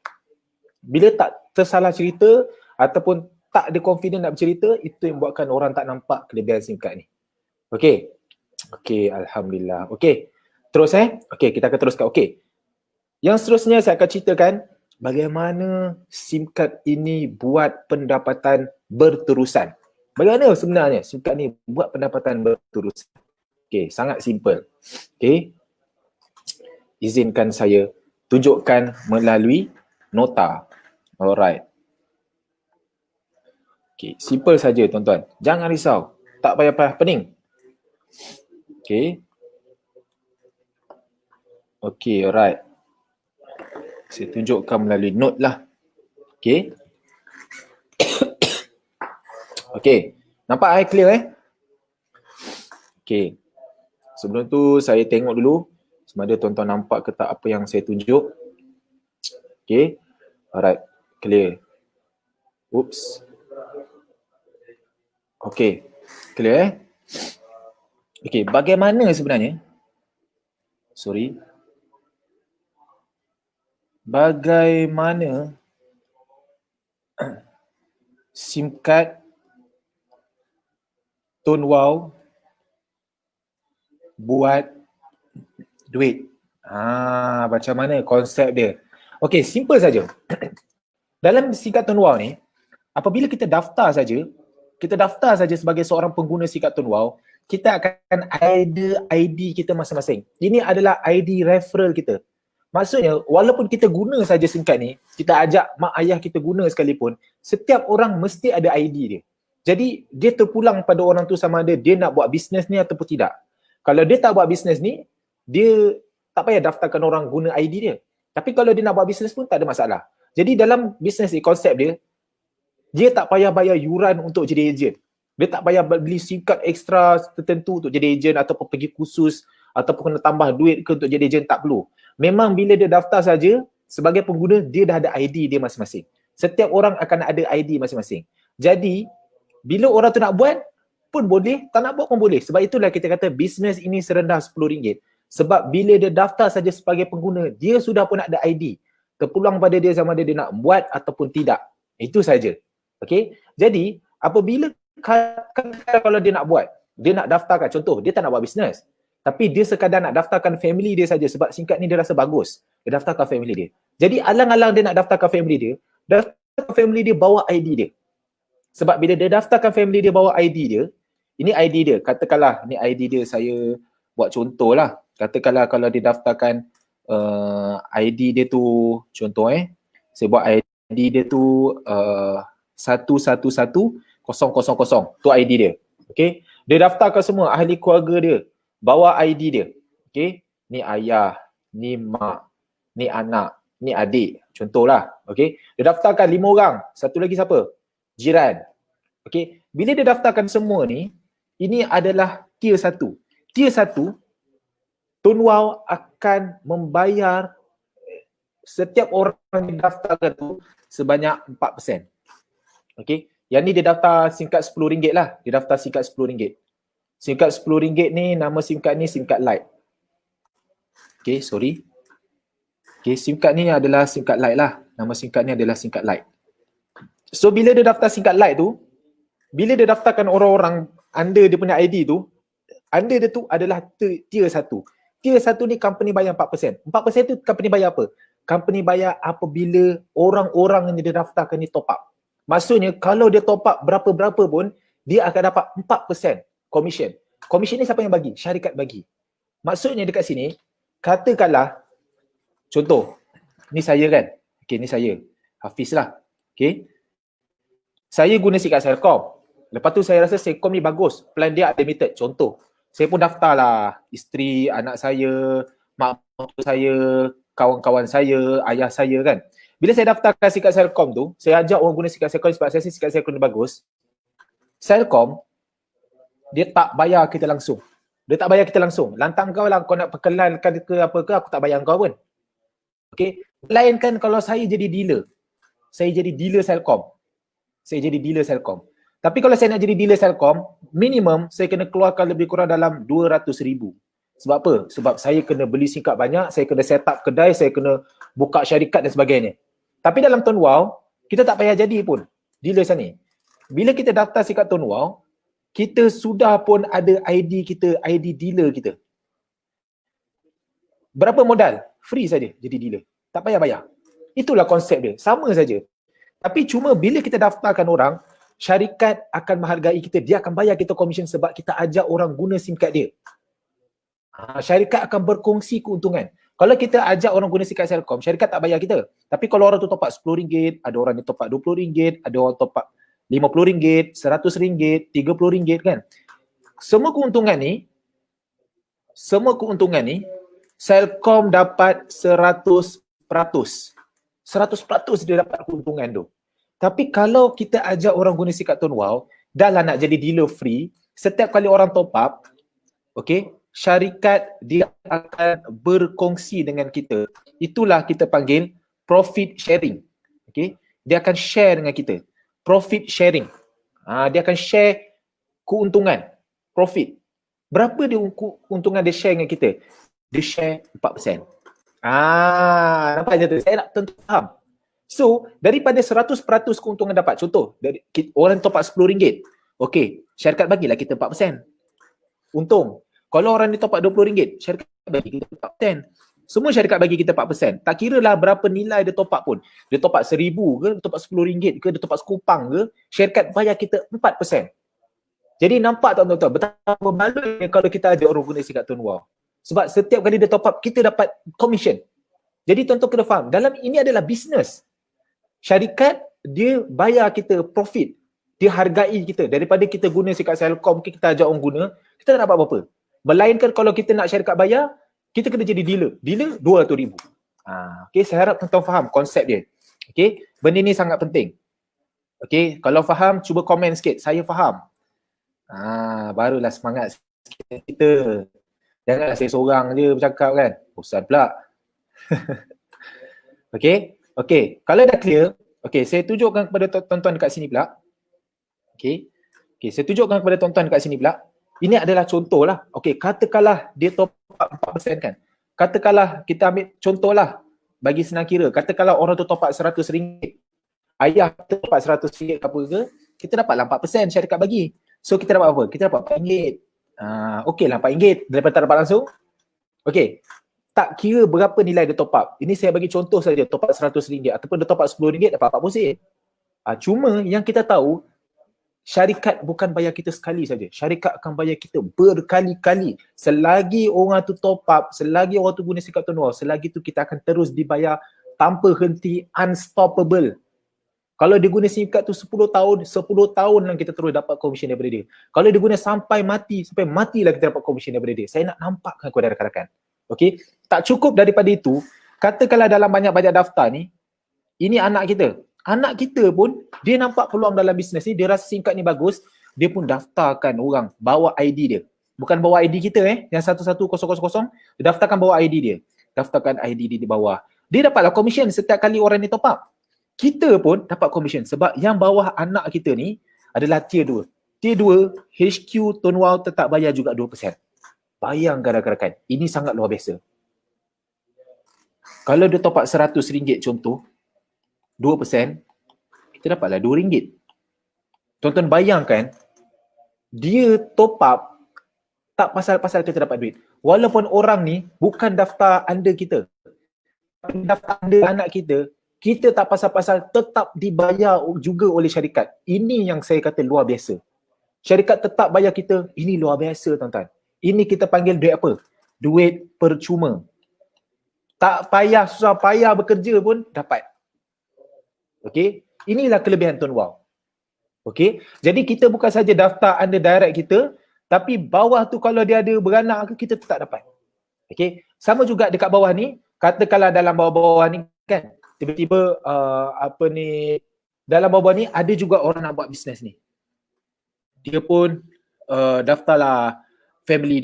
Bila tak tersalah cerita ataupun tak ada confident nak bercerita, itu yang buatkan orang tak nampak kelebihan SIM card ni. Okay. Okey, alhamdulillah. Okey. Terus Okey, kita akan teruskan. Okey. Yang seterusnya saya akan ceritakan bagaimana SIM card ini buat pendapatan berterusan. Bagaimana sebenarnya SIM card ni buat pendapatan berterusan? Okey, sangat simple. Okey. Izinkan saya tunjukkan melalui nota. Alright. Okey, simple saja tuan-tuan. Jangan risau. Tak payah pening. Okey. Okey, alright. Saya tunjukkan melalui note lah. Okey. Okey. Nampak clear Okey. Sebelum tu saya tengok dulu sama ada tuan-tuan nampak ke tak apa yang saya tunjuk. Okey. Alright. Clear. Oops. Okey. Clear Okey, bagaimana sebenarnya? Sorry. Bagaimana SIM card Tun Wow buat duit? Macam mana konsep dia? Okey, simple saja. Dalam SIM card Tun Wow ni, apabila kita daftar saja sebagai seorang pengguna SIM card Tun Wow, kita akan ada ID kita masing-masing. Ini adalah ID referral kita. Maksudnya, walaupun kita guna saja SIM card ni, kita ajak mak ayah kita guna sekalipun, setiap orang mesti ada ID dia. Jadi, dia terpulang pada orang tu sama ada dia nak buat bisnes ni ataupun tidak. Kalau dia tak buat bisnes ni, dia tak payah daftarkan orang guna ID dia. Tapi kalau dia nak buat bisnes pun tak ada masalah. Jadi dalam bisnes ni, konsep dia tak payah bayar yuran untuk jadi ejen. Dia tak payah beli SIM card ekstra tertentu untuk jadi ejen ataupun pergi kursus ataupun kena tambah duit ke untuk jadi ejen, tak perlu. Memang bila dia daftar saja sebagai pengguna, dia dah ada ID dia masing-masing. Setiap orang akan ada ID masing-masing. Jadi, bila orang tu nak buat pun boleh, tak nak buat pun boleh. Sebab itulah kita kata bisnes ini serendah RM10. Sebab bila dia daftar saja sebagai pengguna, dia sudah pun ada ID. Terpulang pada dia sama ada dia nak buat ataupun tidak. Itu saja. Okey. Jadi, apabila kalau dia nak buat, dia nak daftarkan, contoh, dia tak nak buat bisnes. Tapi dia sekadar nak daftarkan family dia saja sebab SIM card ni dia rasa bagus. Dia daftarkan family dia. Jadi alang-alang dia nak daftarkan family dia, daftarkan family dia bawa ID dia. Sebab bila dia daftarkan family dia bawa ID dia, ini ID dia. Katakanlah ni ID dia, saya buat contoh lah. Katakanlah kalau dia daftarkan ID dia tu, contoh saya buat ID dia tu 111000. Tu ID dia. Okay. Dia daftarkan semua ahli keluarga dia. Bawa ID dia. Okay. Ni ayah, ni mak, ni anak, ni adik. Contohlah. Okay. Dia daftarkan 5 orang. Satu lagi siapa? Jiran. Okay. Bila dia daftarkan semua ni, ini adalah tier 1. Tier 1, Tun Wow akan membayar setiap orang yang daftarkan tu sebanyak 4%. Okay. Yang ni dia daftar SIM card RM10 lah. Dia daftar SIM card RM10. SIM card RM10 ni, nama SIM card ni SIM card Lite. Okay, sorry. Okay, SIM card ni adalah SIM card Lite lah. Nama SIM card ni adalah SIM card Lite. So, bila dia daftar SIM card Lite tu, bila dia daftarkan orang-orang under dia punya ID tu, under dia tu adalah tier 1. Tier 1 ni company bayar 4%. 4% tu company bayar apa? Company bayar apabila orang-orang yang dia daftarkan ni top up. Maksudnya kalau dia top up berapa-berapa pun, dia akan dapat 4% commission. Commission ni siapa yang bagi? Syarikat bagi. Maksudnya dekat sini, katakanlah, contoh, ni saya kan? Okay, ni saya. Hafiz lah. Okay. Saya guna SIM card Celcom. Lepas tu saya rasa Celcom ni bagus. Plan dia unlimited. Contoh, saya pun daftar lah. Isteri, anak saya, mak saya, kawan-kawan saya, ayah saya kan. Bila saya daftarkan SIM card Celcom tu, saya ajak orang guna SIM card Celcom sebab saya rasa SIM card Celcom ni bagus. Celcom, dia tak bayar kita langsung. Dia tak bayar kita langsung. Lantang kau lah, kau nak perkenalkan ke apa ke, aku tak bayar kau pun. Okay. Melainkan kalau saya jadi dealer. Saya jadi dealer Celcom. Saya jadi dealer Celcom. Tapi kalau saya nak jadi dealer Celcom, minimum saya kena keluarkan lebih kurang dalam 200,000. Sebab apa? Sebab saya kena beli SIM card banyak, saya kena set up kedai, saya kena buka syarikat dan sebagainya. Tapi dalam Tun Wow, kita tak payah jadi pun dealer sana. Bila kita daftar SIM card Tun Wow, kita sudah pun ada ID kita, ID dealer kita. Berapa modal? Free saja jadi dealer. Tak payah bayar. Itulah konsep dia. Sama saja. Tapi cuma bila kita daftarkan orang, syarikat akan menghargai kita. Dia akan bayar kita komisen sebab kita ajak orang guna SIM card dia. Syarikat akan berkongsi keuntungan. Kalau kita ajak orang guna SIM card Celcom, syarikat tak bayar kita. Tapi kalau orang tu top up RM10, ada orang yang top up RM20, ada orang top up RM50, RM100, RM30 kan. Semua keuntungan ni Celcom dapat 100%. 100% dia dapat keuntungan tu. Tapi kalau kita ajak orang guna SIM card Tun Wow, dah lah nak jadi dealer free, setiap kali orang top up, okay, syarikat dia akan berkongsi dengan kita. Itulah kita panggil profit sharing. Okay, dia akan share dengan kita. Profit sharing. Dia akan share keuntungan, profit. Berapa dia keuntungan dia share dengan kita? Dia share 4%. Nampak je tu? Saya nak tentu faham. So, daripada 100% keuntungan dapat, contoh, dari orang top up RM10, okey, syarikat bagilah kita 4%. Untung. Kalau orang ni top up RM20, syarikat bagi kita 4%. Semua syarikat bagi kita 4%. Tak kira lah berapa nilai dia top up pun. Dia top up RM1,000 ke, dia top up RM10 ke, dia top up sekupang ke, syarikat bayar kita 4%. Jadi nampak tak tuan-tuan, betapa malunya kalau kita ajak orang guna SIM card Tun Wow. Sebab setiap kali dia top up, kita dapat commission. Jadi tuan-tuan kena faham, dalam ini adalah bisnes. Syarikat, dia bayar kita profit. Dia hargai kita. Daripada kita guna SIM card Celcom, kita ajak orang guna, kita tak dapat apa-apa. Melainkan kalau kita nak syarikat bayar, kita kena jadi dealer. Dealer RM200,000. Okay, saya harap tuan-tuan faham konsep dia. Okay, benda ni sangat penting. Okay, kalau faham, cuba komen sikit. Saya faham. Barulah semangat sikit kita. Janganlah saya seorang je bercakap kan. Bosan pula. Okay. Kalau dah clear, okay, saya tunjukkan kepada tuan-tuan dekat sini pula. Okay, saya tunjukkan kepada tuan-tuan dekat sini pula. Ini adalah contoh lah. Okay, katakanlah dia top up 4% kan. Katakanlah kita ambil contoh lah. Bagi senang kira. Katakanlah orang tu top up RM100. Ayah kita top up RM100 ke apa ke. Kita dapatlah 4% syarikat bagi. So kita dapat apa? Kita dapat RM4. Okey lah RM4 daripada tak dapat langsung. Okey. Tak kira berapa nilai dia top up. Ini saya bagi contoh saja, top up RM100 ataupun dia top up RM10 dapat RM40. Cuma yang kita tahu, syarikat bukan bayar kita sekali saja. Syarikat akan bayar kita berkali-kali. Selagi orang tu top up, selagi orang tu guna SIM card Tun Wow, selagi tu kita akan terus dibayar tanpa henti, unstoppable. Kalau dia guna SIM card tu 10 tahun lah kita terus dapat komisen daripada dia. Kalau dia guna sampai matilah kita dapat komisen daripada dia. Saya nak nampakkan kepada rakan-rakan. Okey, tak cukup daripada itu, katakanlah dalam banyak-banyak daftar ni, ini anak kita. Anak kita pun, dia nampak peluang dalam bisnes ni, dia rasa SIM card ni bagus, dia pun daftarkan orang, bawa ID dia. Bukan bawa ID kita yang 11000, dia daftarkan bawa ID dia. Daftarkan ID dia di bawah. Dia dapatlah komisen setiap kali orang ni top up. Kita pun dapat komisen sebab yang bawah anak kita ni adalah tier 2. Tier 2, HQ Tun Wow tetap bayar juga 2%. Bayangkan rakan-rakan, ini sangat luar biasa. Kalau dia top up RM100 contoh, 2%, kita dapatlah RM2. Tonton bayangkan, dia top up tak pasal-pasal kita dapat duit. Walaupun orang ni bukan daftar under kita, tapi daftar under anak kita tak pasal-pasal tetap dibayar juga oleh syarikat. Ini yang saya kata luar biasa. Syarikat tetap bayar kita, ini luar biasa tuan-tuan. Ini kita panggil duit apa? Duit percuma. Tak payah, susah payah bekerja pun dapat. Okey, inilah kelebihan Tun Wow. Okey, jadi kita bukan saja daftar under direct kita, tapi bawah tu kalau dia ada beranak ke, kita tetap dapat. Okey, sama juga dekat bawah ni, katakanlah dalam bawah-bawah ni kan, tiba-tiba dalam bawah ni ada juga orang nak buat bisnes ni. Dia pun daftarkan family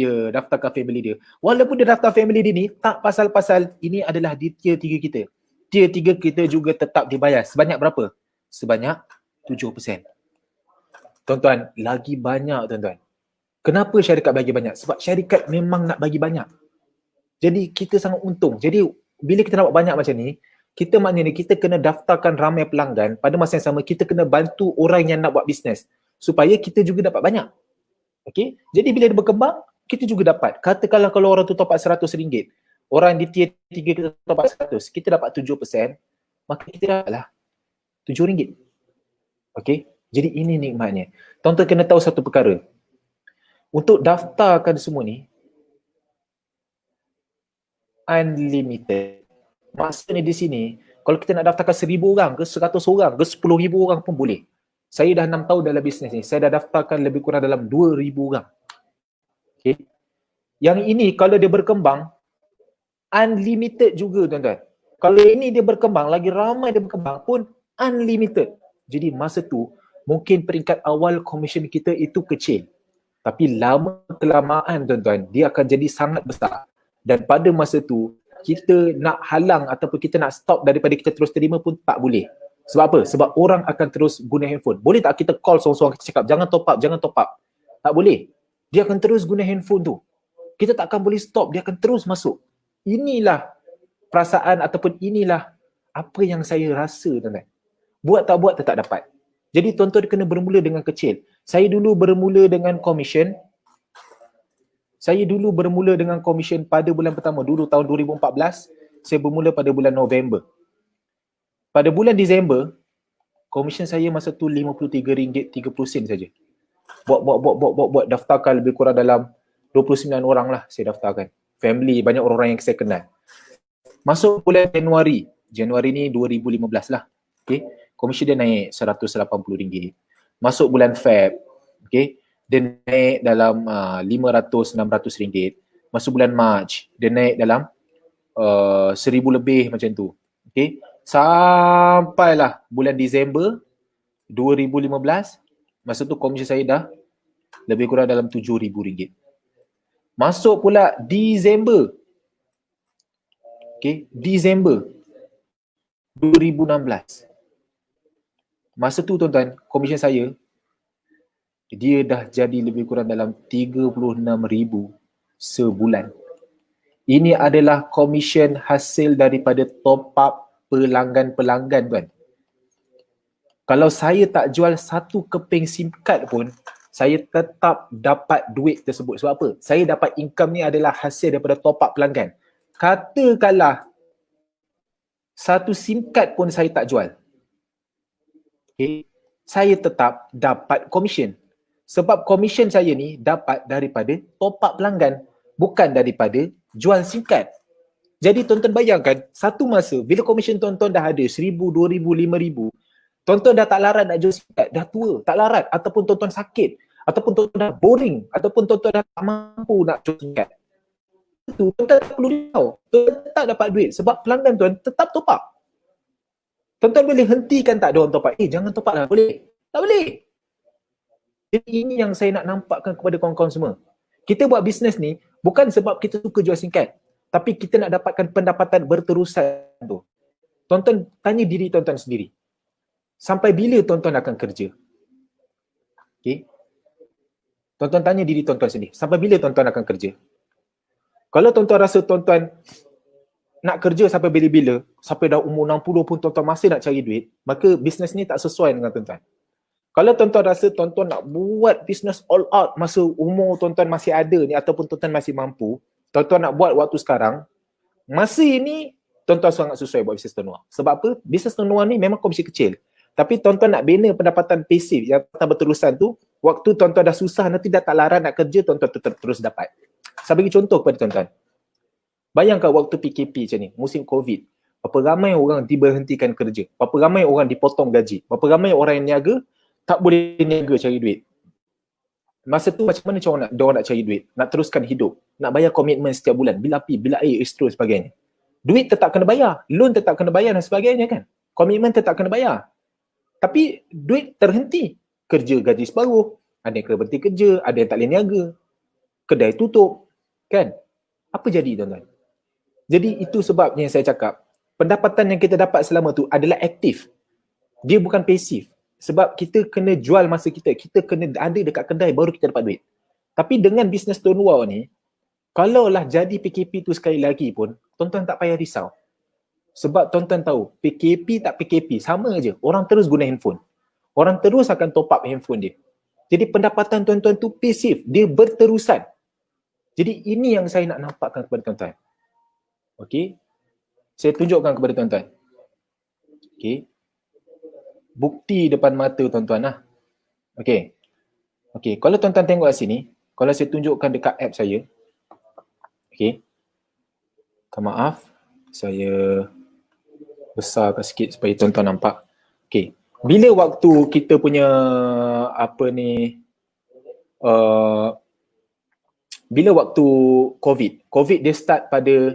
dia. Walaupun dia daftar family dia ni, tak pasal-pasal ini adalah di tier 3 kita. Tier 3 kita juga tetap dibayar. Sebanyak berapa? Sebanyak 7%. Tuan-tuan, lagi banyak tuan-tuan. Kenapa syarikat bagi banyak? Sebab syarikat memang nak bagi banyak. Jadi kita sangat untung. Jadi bila kita nak buat banyak macam ni, kita maknanya kita kena daftarkan ramai pelanggan, pada masa yang sama kita kena bantu orang yang nak buat bisnes supaya kita juga dapat banyak. Okay, jadi bila dia berkembang, kita juga dapat. Katakanlah kalau orang tu top up RM100, orang di tier 3 kita top up 100, kita dapat 7%, maka kita dapatlah RM7. Okay, jadi ini nikmatnya. Tuan-tuan kena tahu satu perkara. Untuk daftarkan semua ni, unlimited. Maksudnya di sini, kalau kita nak daftarkan 1,000 orang ke 100 orang ke 10,000 orang pun boleh. Saya dah 6 tahun dalam bisnes ni. Saya dah daftarkan lebih kurang dalam 2,000 orang. Okay. Yang ini kalau dia berkembang, unlimited juga tuan-tuan. Kalau ini dia berkembang, lagi ramai dia berkembang pun unlimited. Jadi masa tu, mungkin peringkat awal komisen kita itu kecil. Tapi lama-kelamaan tuan-tuan, dia akan jadi sangat besar. Dan pada masa tu, kita nak halang ataupun kita nak stop daripada kita terus terima pun tak boleh. Sebab apa? Sebab orang akan terus guna handphone. Boleh tak kita call seorang-seorang, kita cakap jangan top up, jangan top up. Tak boleh. Dia akan terus guna handphone tu. Kita tak akan boleh stop, dia akan terus masuk. Inilah perasaan ataupun inilah apa yang saya rasa tuan-tuan. Buat tak buat tetap dapat. Jadi tuan-tuan kena bermula dengan kecil. Saya dulu bermula dengan komisen. Pada bulan pertama, dulu tahun 2014, saya bermula pada bulan November. Pada bulan Disember, komisen saya masa tu RM53.30 saja. Buat daftarkan lebih kurang dalam 29 orang lah saya daftarkan. Family, banyak orang-orang yang saya kenal. Masuk bulan Januari ni 2015 lah. Okay. Komisen dia naik RM180. Masuk bulan Feb, okay, dia naik dalam RM500-600. Masuk bulan Mac, dia naik dalam RM1,000 lebih macam tu. Okay. Sampailah bulan Disember 2015, masa tu komisen saya dah lebih kurang dalam RM7,000. Masuk pula Disember. Okay, Disember 2016. Masa tu tuan-tuan, komisen saya dia dah jadi lebih kurang dalam RM36,000 sebulan. Ini adalah komisen hasil daripada top up pelanggan-pelanggan tuan. Kalau saya tak jual satu keping SIM card pun, saya tetap dapat duit tersebut. Sebab apa? Saya dapat income ni adalah hasil daripada top up pelanggan. Katakanlah satu SIM card pun saya tak jual, okay, saya tetap dapat komisen. Sebab komisen saya ni dapat daripada top up pelanggan, bukan daripada jual SIM card. Jadi tuan-tuan bayangkan, satu masa bila komisen tuan-tuan dah ada RM1,000, RM2,000, RM5,000, tuan-tuan dah tak larat nak jual SIM card, dah tua, tak larat, ataupun tuan-tuan sakit, ataupun tuan-tuan dah boring, ataupun tuan-tuan dah tak mampu nak jual SIM card. Itu tuan-tuan tak perlu risau, tuan-tuan tetap dapat duit sebab pelanggan tuan tetap top up. Tuan-tuan boleh hentikan tak ada orang top up? Jangan top up lah, boleh? Tak boleh. Jadi ini yang saya nak nampakkan kepada kawan-kawan semua. Kita buat bisnes ni bukan sebab kita suka jual SIM card, tapi kita nak dapatkan pendapatan berterusan tu. Tuan-tuan tanya diri tuan-tuan sendiri. Sampai bila tuan-tuan akan kerja? Okay. Tuan-tuan tanya diri tuan-tuan sendiri. Sampai bila tuan-tuan akan kerja? Kalau tuan-tuan rasa tuan-tuan nak kerja sampai bila-bila, sampai dah umur 60 pun tuan-tuan masih nak cari duit, maka bisnes ni tak sesuai dengan tuan-tuan. Kalau tuan-tuan rasa tuan-tuan nak buat bisnes all out masa umur tuan-tuan masih ada ni ataupun tuan-tuan masih mampu, tuan-tuan nak buat waktu sekarang, masa ini tuan-tuan sangat sesuai buat bisnes turnover. Sebab apa? Bisnes turnover ni memang komisi kecil. Tapi tuan-tuan nak bina pendapatan pasif yang berterusan tu, waktu tuan-tuan dah susah, nanti dah tak larat nak kerja, tuan-tuan terus dapat. Saya bagi contoh kepada tuan-tuan. Bayangkan waktu PKP macam ni, musim COVID, berapa ramai orang diberhentikan kerja, berapa ramai orang dipotong gaji, berapa ramai orang yang niaga, tak boleh niaga cari duit. Masa tu macam mana orang nak cari duit, nak teruskan hidup, nak bayar komitmen setiap bulan, bil api, bil air, istro sebagainya. Duit tetap kena bayar, loan tetap kena bayar dan sebagainya kan. Komitmen tetap kena bayar. Tapi duit terhenti, kerja gaji separuh, ada yang kena berhenti kerja, ada yang tak boleh niaga, kedai tutup, kan? Apa jadi tuan-tuan? Jadi itu sebabnya saya cakap, pendapatan yang kita dapat selama tu adalah aktif. Dia bukan pasif. Sebab kita kena jual masa kita kena ada dekat kedai baru kita dapat duit. Tapi dengan bisnes turnover ni, kalaulah jadi PKP tu sekali lagi pun, tuan-tuan tak payah risau. Sebab tuan-tuan tahu, PKP tak PKP, sama aja. Orang terus guna handphone. Orang terus akan top up handphone dia. Jadi pendapatan tuan-tuan tu pasif, dia berterusan. Jadi ini yang saya nak nampakkan kepada tuan-tuan. Okey. Saya tunjukkan kepada tuan-tuan. Okey. Bukti depan mata tuan-tuan lah. Okey. Okey, kalau tuan-tuan tengok kat sini, kalau saya tunjukkan dekat app saya. Okey. Maaf, saya besarkan sikit supaya tuan-tuan nampak. Okey. Bila waktu kita punya apa ni bila waktu COVID dia start pada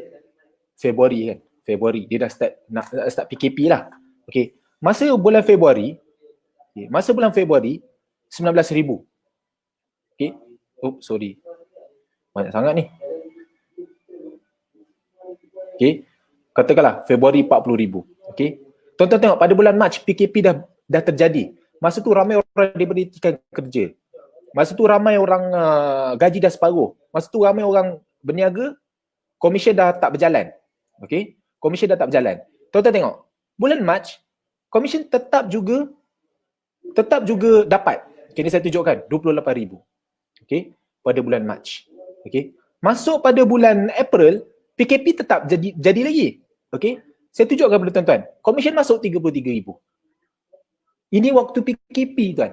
Februari kan. Februari dia dah start nak start PKP lah. Okey. Masa bulan Februari 19,000. Okey. Oh, sorry. Banyak sangat ni. Okey. Katakanlah Februari 40,000. Okey. Tuan-tuan tengok pada bulan Mac PKP dah terjadi. Masa tu ramai orang diberhentikan kerja. Masa tu ramai orang gaji dah separuh. Masa tu ramai orang berniaga, komisen dah tak berjalan. Okey. Komisen dah tak berjalan. Tuan-tuan tengok, bulan Mac komisen tetap juga dapat. Okay, ni saya tunjukkan 28,000. Okey, pada bulan Mac. Okey. Masuk pada bulan April, PKP tetap jadi lagi. Okey. Saya tunjukkan kepada tuan-tuan. Komisen masuk 33,000. Ini waktu PKP tuan.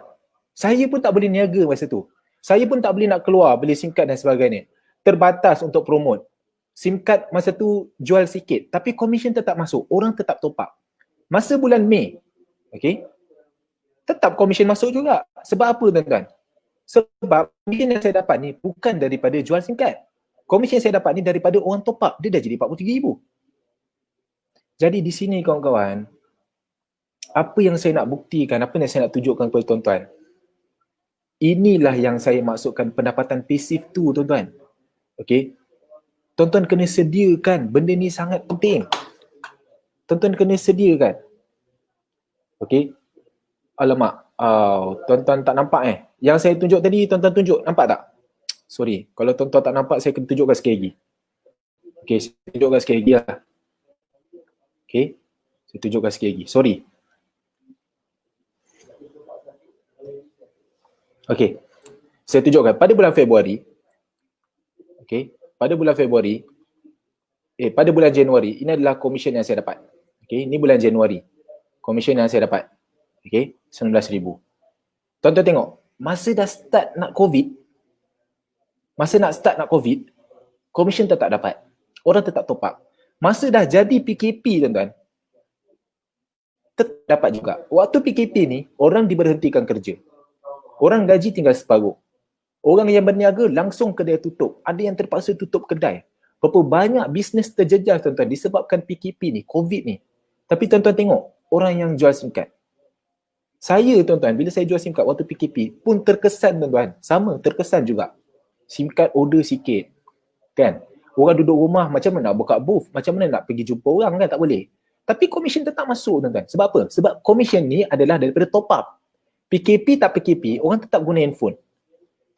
Saya pun tak boleh niaga masa tu. Saya pun tak boleh nak keluar beli SIM card dan sebagainya. Terbatas untuk promote. SIM card masa tu jual sikit, tapi komisen tetap masuk. Orang tetap top up. Masa bulan Mei, okey, tetap komisen masuk juga. Sebab apa tuan-tuan? Sebab komisen yang saya dapat ni bukan daripada jual SIM card. Komisen yang saya dapat ni daripada orang top up. Dia dah jadi 43,000. Jadi di sini kawan-kawan, apa yang saya nak buktikan, apa yang saya nak tunjukkan kepada tuan-tuan, inilah yang saya maksudkan pendapatan pasif tu tuan-tuan. Okey. Tuan-tuan kena sediakan, benda ni sangat penting. Tuan-tuan kena sediakan. Okey. Alamak, tuan-tuan tak nampak Yang saya tunjuk tadi, tuan-tuan tunjuk, nampak tak? Sorry, kalau tuan-tuan tak nampak, saya kena tunjukkan sekali lagi. Okey, saya tunjukkan sekali lagi lah. Okey, saya tunjukkan sekali lagi. Sorry. Okey, saya tunjukkan pada bulan Februari. Okey, pada bulan Februari, pada bulan Januari, ini adalah komisen yang saya dapat. Okey, ini bulan Januari. Komisen yang saya dapat. Okey, 19,000. Tuan-tuan tengok, masa dah start nak COVID, komisen tetap dapat. Orang tetap top up. Masa dah jadi PKP tuan-tuan, tetap dapat juga. Waktu PKP ni, orang diberhentikan kerja. Orang gaji tinggal separuh. Orang yang berniaga langsung kedai tutup. Ada yang terpaksa tutup kedai. Berapa banyak bisnes terjejas tuan-tuan disebabkan PKP ni, COVID ni. Tapi tuan-tuan tengok, orang yang jual SIM card. Saya tuan-tuan, bila saya jual SIM card waktu PKP pun terkesan tuan-tuan. Sama, terkesan juga. SIM card order sikit. Kan? Orang duduk rumah macam mana nak buka booth, macam mana nak pergi jumpa orang kan, tak boleh. Tapi komisen tetap masuk tuan-tuan. Sebab apa? Sebab komisen ni adalah daripada top up. PKP tak PKP, orang tetap guna handphone.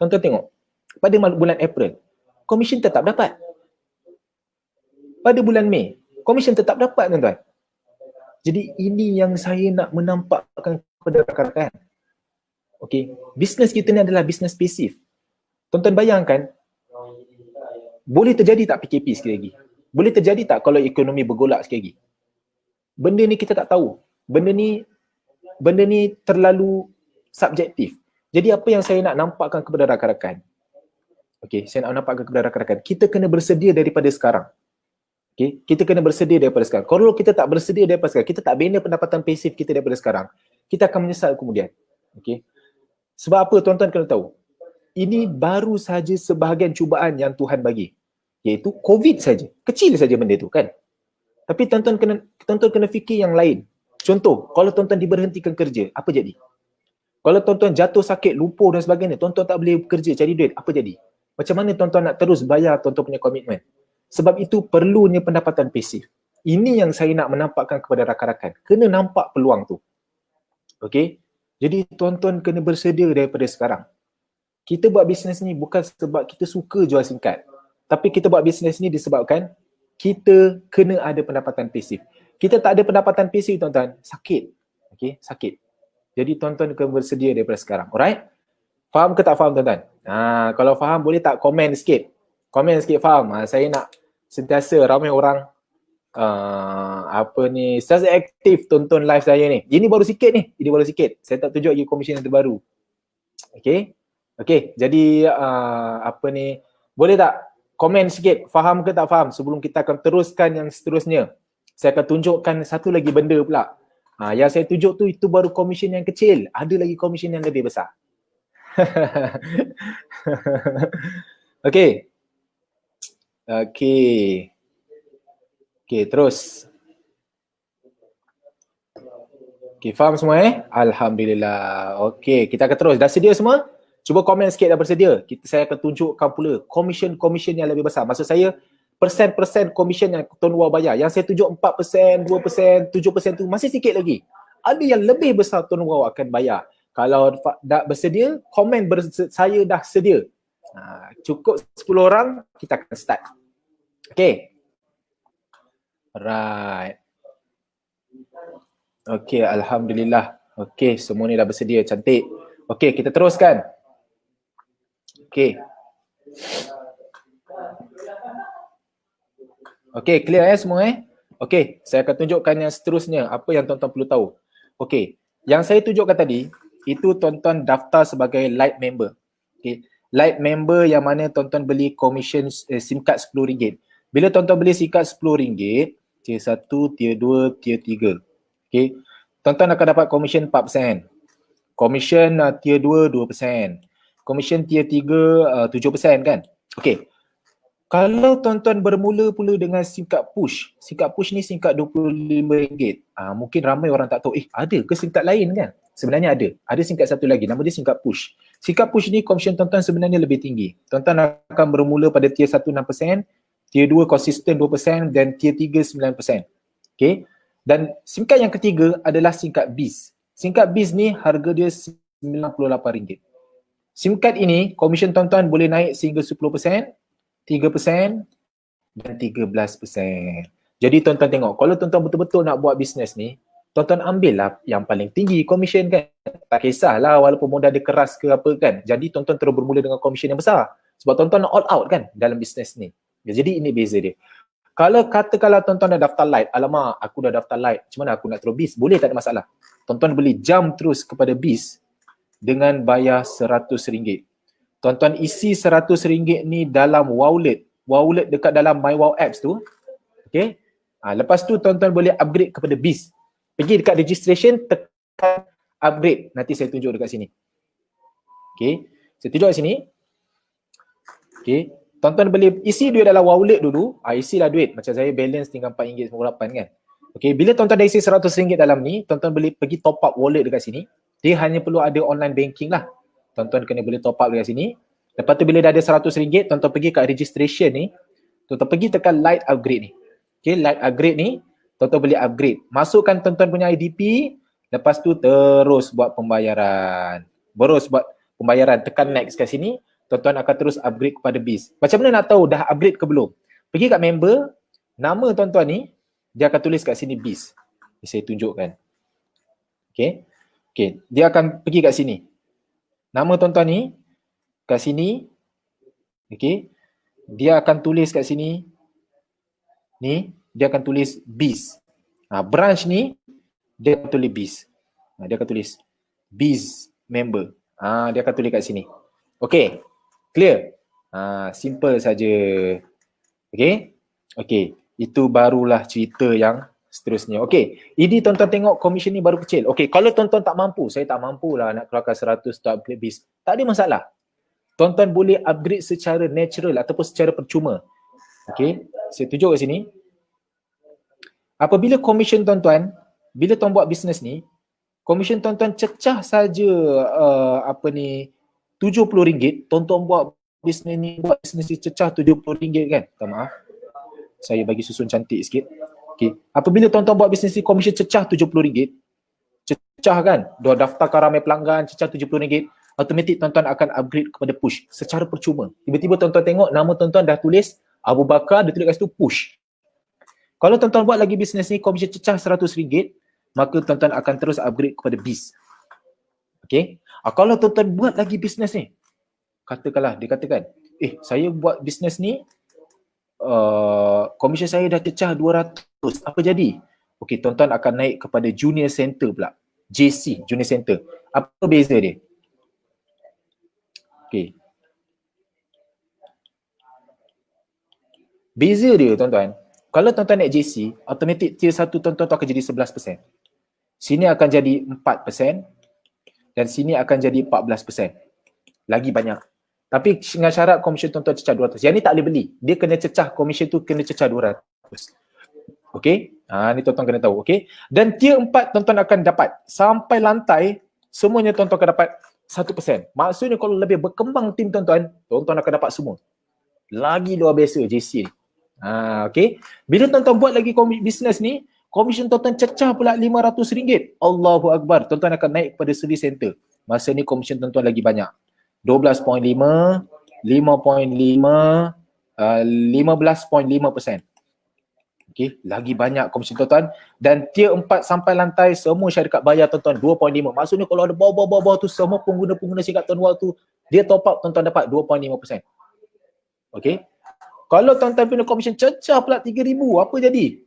Tuan-tuan tengok, pada bulan April, komisen tetap dapat. Pada bulan Mei, komisen tetap dapat tuan-tuan. Jadi ini yang saya nak menampakkan kepada rakan-rakan. Okey, bisnes kita ni adalah bisnes pasif. Tuan-tuan bayangkan, boleh terjadi tak PKP sekali lagi? Boleh terjadi tak kalau ekonomi bergolak sekali lagi? Benda ni kita tak tahu. Benda ni terlalu subjektif. Jadi apa yang saya nak nampakkan kepada rakan-rakan? Okey, saya nak nampakkan kepada rakan-rakan, kita kena bersedia daripada sekarang. Okey, kita kena bersedia daripada sekarang. Kalau kita tak bersedia daripada sekarang, kita tak bina pendapatan pasif kita daripada sekarang, kita akan menyesal kemudian. Okey. Sebab apa tuan-tuan kena tahu? Ini baru saja sebahagian cubaan yang Tuhan bagi. Iaitu COVID saja. Kecil saja benda tu kan. Tapi tuan-tuan kena fikir yang lain. Contoh, kalau tuan-tuan diberhentikan kerja, apa jadi? Kalau tuan-tuan jatuh sakit, lumpuh dan sebagainya, tuan-tuan tak boleh bekerja, cari duit, apa jadi? Macam mana tuan-tuan nak terus bayar tuan-tuan punya komitmen? Sebab itu perlunya pendapatan pasif. Ini yang saya nak menampakkan kepada rakan-rakan. Kena nampak peluang tu. Okey? Jadi tuan-tuan kena bersedia daripada sekarang. Kita buat bisnes ni bukan sebab kita suka jual SIM card. Tapi kita buat bisnes ni disebabkan kita kena ada pendapatan pasif. Kita tak ada pendapatan pasif tuan-tuan, sakit. Okey, sakit. Jadi tuan-tuan kena bersedia daripada sekarang. Alright? Faham ke tak faham tuan-tuan? Kalau faham boleh tak komen sikit? Komen sikit faham. Saya nak sentiasa ramai orang sentiasa aktif tonton live saya ni. Ini baru sikit ni. Ini baru sikit. Saya tak tunjuk lagi komisen yang terbaru. Okay. Okay. Jadi boleh tak komen sikit faham ke tak faham sebelum kita akan teruskan yang seterusnya. Saya akan tunjukkan satu lagi benda pula. Yang saya tunjuk tu itu baru komisen yang kecil. Ada lagi komisen yang lebih besar. Okay. Okay. Okay, terus. Okay, faham semua Alhamdulillah. Okay, kita akan terus. Dah sedia semua? Cuba komen sikit dah bersedia. Saya akan tunjukkan pula komisen yang lebih besar. Maksud saya, persen komisen yang Tuan Wow bayar. Yang saya tunjuk 4%, 2%, 7% tu masih sikit lagi. Ada yang lebih besar Tuan Wow akan bayar. Kalau dah bersedia, komen saya dah sedia. Cukup 10 orang, kita akan start. Okay. Right. Okay, Alhamdulillah. Okay, semua ni dah bersedia, cantik. Okay, kita teruskan. Okay. Okay, clear semua Okay, saya akan tunjukkan yang seterusnya. Apa yang tuan-tuan perlu tahu. Okay, yang saya tunjukkan tadi, itu tuan-tuan daftar sebagai light member. Okay, light member yang mana tuan-tuan beli commission SIM card RM10. Bila tuan-tuan beli SIM card RM10, tier 1, tier 2, tier 3. Okay, tuan-tuan akan dapat commission 4%. Commission tier 2, 2%. Commission tier 3, 7% kan? Okay. Kalau tuan-tuan bermula pula dengan SIM card push. SIM card push ni SIM card RM25. Mungkin ramai orang tak tahu, ada ke SIM card lain kan? Sebenarnya ada. Ada SIM card satu lagi, nama dia SIM card push. SIM card push ni commission tuan-tuan sebenarnya lebih tinggi. Tuan-tuan akan bermula pada tier 1 6%, tier 2 konsisten 2% dan tier 3 9%. Okay. Dan SIM card yang ketiga adalah SIM card BIS. SIM card BIS ni harga dia RM98. SIM card ini komisen tuan-tuan boleh naik sehingga 10%, 3% dan 13%. Jadi tuan-tuan tengok, kalau tuan-tuan betul-betul nak buat bisnes ni, tuan-tuan ambillah yang paling tinggi komisen kan. Tak kisahlah walaupun modal dia keras ke apa kan. Jadi tuan-tuan terus bermula dengan komisen yang besar. Sebab tuan-tuan nak all out kan dalam bisnes ni. Jadi ini beza dia. Kalau katakanlah tuan-tuan dah daftar light, alamak aku dah daftar light, macam mana aku nak terus BIS? Boleh, tak ada masalah. Tuan-tuan boleh jump terus kepada BIS dengan bayar RM100. Tuan-tuan isi RM100 ni dalam wallet dekat dalam My Wow Apps tu. Okay. Lepas tu tuan-tuan boleh upgrade kepada BIS. Pergi dekat registration, tekan upgrade. Nanti saya tunjuk dekat sini. Okay. Saya tunjuk kat sini. Okay. Tuan-tuan boleh isi duit dalam wallet dulu. Isilah duit. Macam saya balance tinggal RM4.98 kan. Okay. Bila tuan-tuan dah isi RM100 dalam ni, tuan-tuan boleh pergi top up wallet dekat sini. Dia hanya perlu ada online banking lah. Tuan-tuan kena boleh top up dekat sini. Lepas tu bila dah ada RM100, tuan-tuan pergi kat registration ni. Tuan-tuan pergi tekan light upgrade ni. Okay, light upgrade ni, tuan-tuan boleh upgrade. Masukkan tuan-tuan punya IDP. Lepas tu terus buat pembayaran. Tekan next kat sini. Tuan-tuan akan terus upgrade kepada BIS. Macam mana nak tahu dah upgrade ke belum? Pergi kat member. Nama tuan-tuan ni, dia akan tulis kat sini BIS. Saya tunjukkan. Okay. Okay, dia akan pergi kat sini. Nama tuan-tuan ni, kat sini, okay, dia akan tulis kat sini, ni, dia akan tulis BIS. Branch ni, dia akan tulis BIS. Dia akan tulis BIS member. Dia akan tulis kat sini. Okay, clear? Simple saja. Okay, okay, itu barulah cerita yang seterusnya. Okey, ini tuan-tuan tengok komisen ni baru kecil. Okey, kalau tuan-tuan tak mampu, saya tak mampu lah nak keluarkan 100 untuk upgrade BIS. Tak ada masalah. Tuan-tuan boleh upgrade secara natural ataupun secara percuma. Okey, saya tunjuk kat sini. Apabila komisen tuan-tuan, bila tuan buat bisnes ni, komisen tuan-tuan cecah saja RM70, tuan-tuan buat bisnes ni cecah RM70 kan. Tak maaf. Saya bagi susun cantik sikit. Okay. Apabila tuan-tuan buat bisnes ni komisen cecah RM70, cecah kan, dah daftarkan ramai pelanggan, cecah RM70, automatik tuan-tuan akan upgrade kepada push secara percuma. Tiba-tiba tuan-tuan tengok nama tuan-tuan dah tulis Abu Bakar, dia tulis kat situ push. Kalau tuan-tuan buat lagi bisnes ni komisen cecah RM100, maka tuan-tuan akan terus upgrade kepada BIS. Okay. Kalau tuan-tuan buat lagi bisnes ni, katakanlah dia katakan, saya buat bisnes ni, komisen saya dah cecah 200, apa jadi? Okey, tuan-tuan akan naik kepada junior center pula. JC, junior center. Apa beza dia? Okey. Beza dia tuan-tuan, kalau tuan-tuan naik JC, automatic tier 1 tuan-tuan tu akan jadi 11%. Sini akan jadi 4% dan sini akan jadi 14%. Lagi banyak. Tapi dengan syarat komisen tuan-tuan cecah 200. Yang ni tak boleh beli. Dia kena cecah, komisen tu kena cecah 200. Okey? Ni tuan-tuan kena tahu. Okey? Dan tier 4 tuan-tuan akan dapat sampai lantai, semuanya tuan-tuan akan dapat 1%. Maksudnya kalau lebih berkembang tim tuan-tuan, tuan-tuan akan dapat semua. Lagi luar biasa JC ni. Okey? Bila tuan-tuan buat lagi bisnes ni, komisen tuan-tuan cecah pula RM500. Allahu Akbar. Tuan-tuan akan naik kepada service center. Masa ni komisen tuan-tuan lagi banyak. 12.5, 5.5, 15.5%. Okey, lagi banyak komisen tuan-tuan. Dan tier 4 sampai lantai semua syarikat bayar tuan-tuan 2.5. Maksudnya kalau ada bawah-bawah tu semua pengguna-pengguna syarikat tuan-tuan tu, dia top up tuan-tuan dapat 2.5%. Okey. Kalau tuan-tuan punya komisen cecah pula 3,000, apa jadi?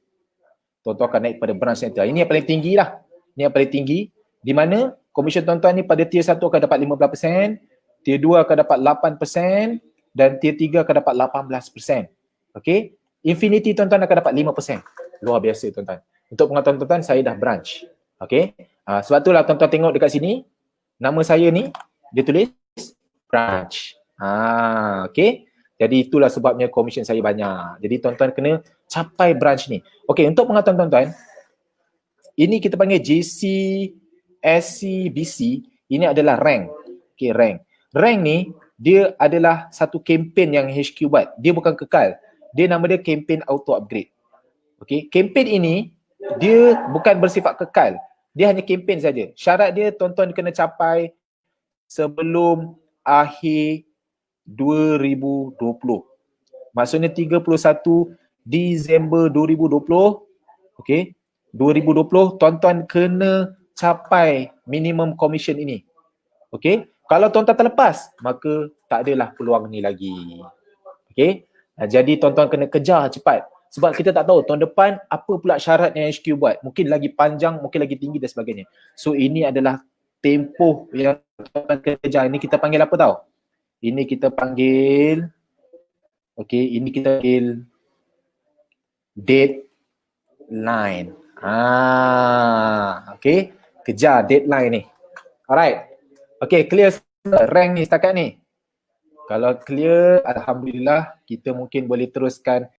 Tuan-tuan akan naik pada branch center. Ini yang paling tinggi lah. Ini yang paling tinggi. Di mana komisen tuan-tuan ni pada tier 1 akan dapat 15%, tier 2 akan dapat 8% dan tier 3 akan dapat 18%. Okey? Infinity tuan-tuan akan dapat 5%. Luar biasa tuan-tuan. Untuk pengetahuan tuan-tuan, saya dah branch. Okey? Sebab itulah tuan-tuan tengok dekat sini, nama saya ni dia tulis branch. Okey? Jadi itulah sebabnya komisen saya banyak. Jadi tuan-tuan kena capai branch ni. Okey, untuk pengetahuan tuan-tuan, ini kita panggil JC, SC, BC. Ini adalah rank. Okey, rank. Rank ni dia adalah satu kempen yang HQ buat. Dia bukan kekal. Dia nama dia kempen auto upgrade. Okey, kempen ini dia bukan bersifat kekal. Dia hanya kempen saja. Syarat dia tuan-tuan kena capai sebelum akhir 2020. Maksudnya 31 Disember 2020. Okey, 2020 tuan-tuan kena capai minimum commission ini. Okey, kalau tuan-tuan terlepas, maka tak adalah peluang ni lagi. Okey, jadi tuan-tuan kena kejar cepat. Sebab kita tak tahu tahun depan apa pula syarat yang HQ buat. Mungkin lagi panjang, mungkin lagi tinggi dan sebagainya. So ini adalah tempoh yang tuan-tuan kena kejar. Ini kita panggil apa tahu? Ini kita panggil, okey, ini kita panggil deadline. Okey, kejar deadline ni. Alright. Okey, clear rank ni setakat ni. Kalau clear, alhamdulillah kita mungkin boleh teruskan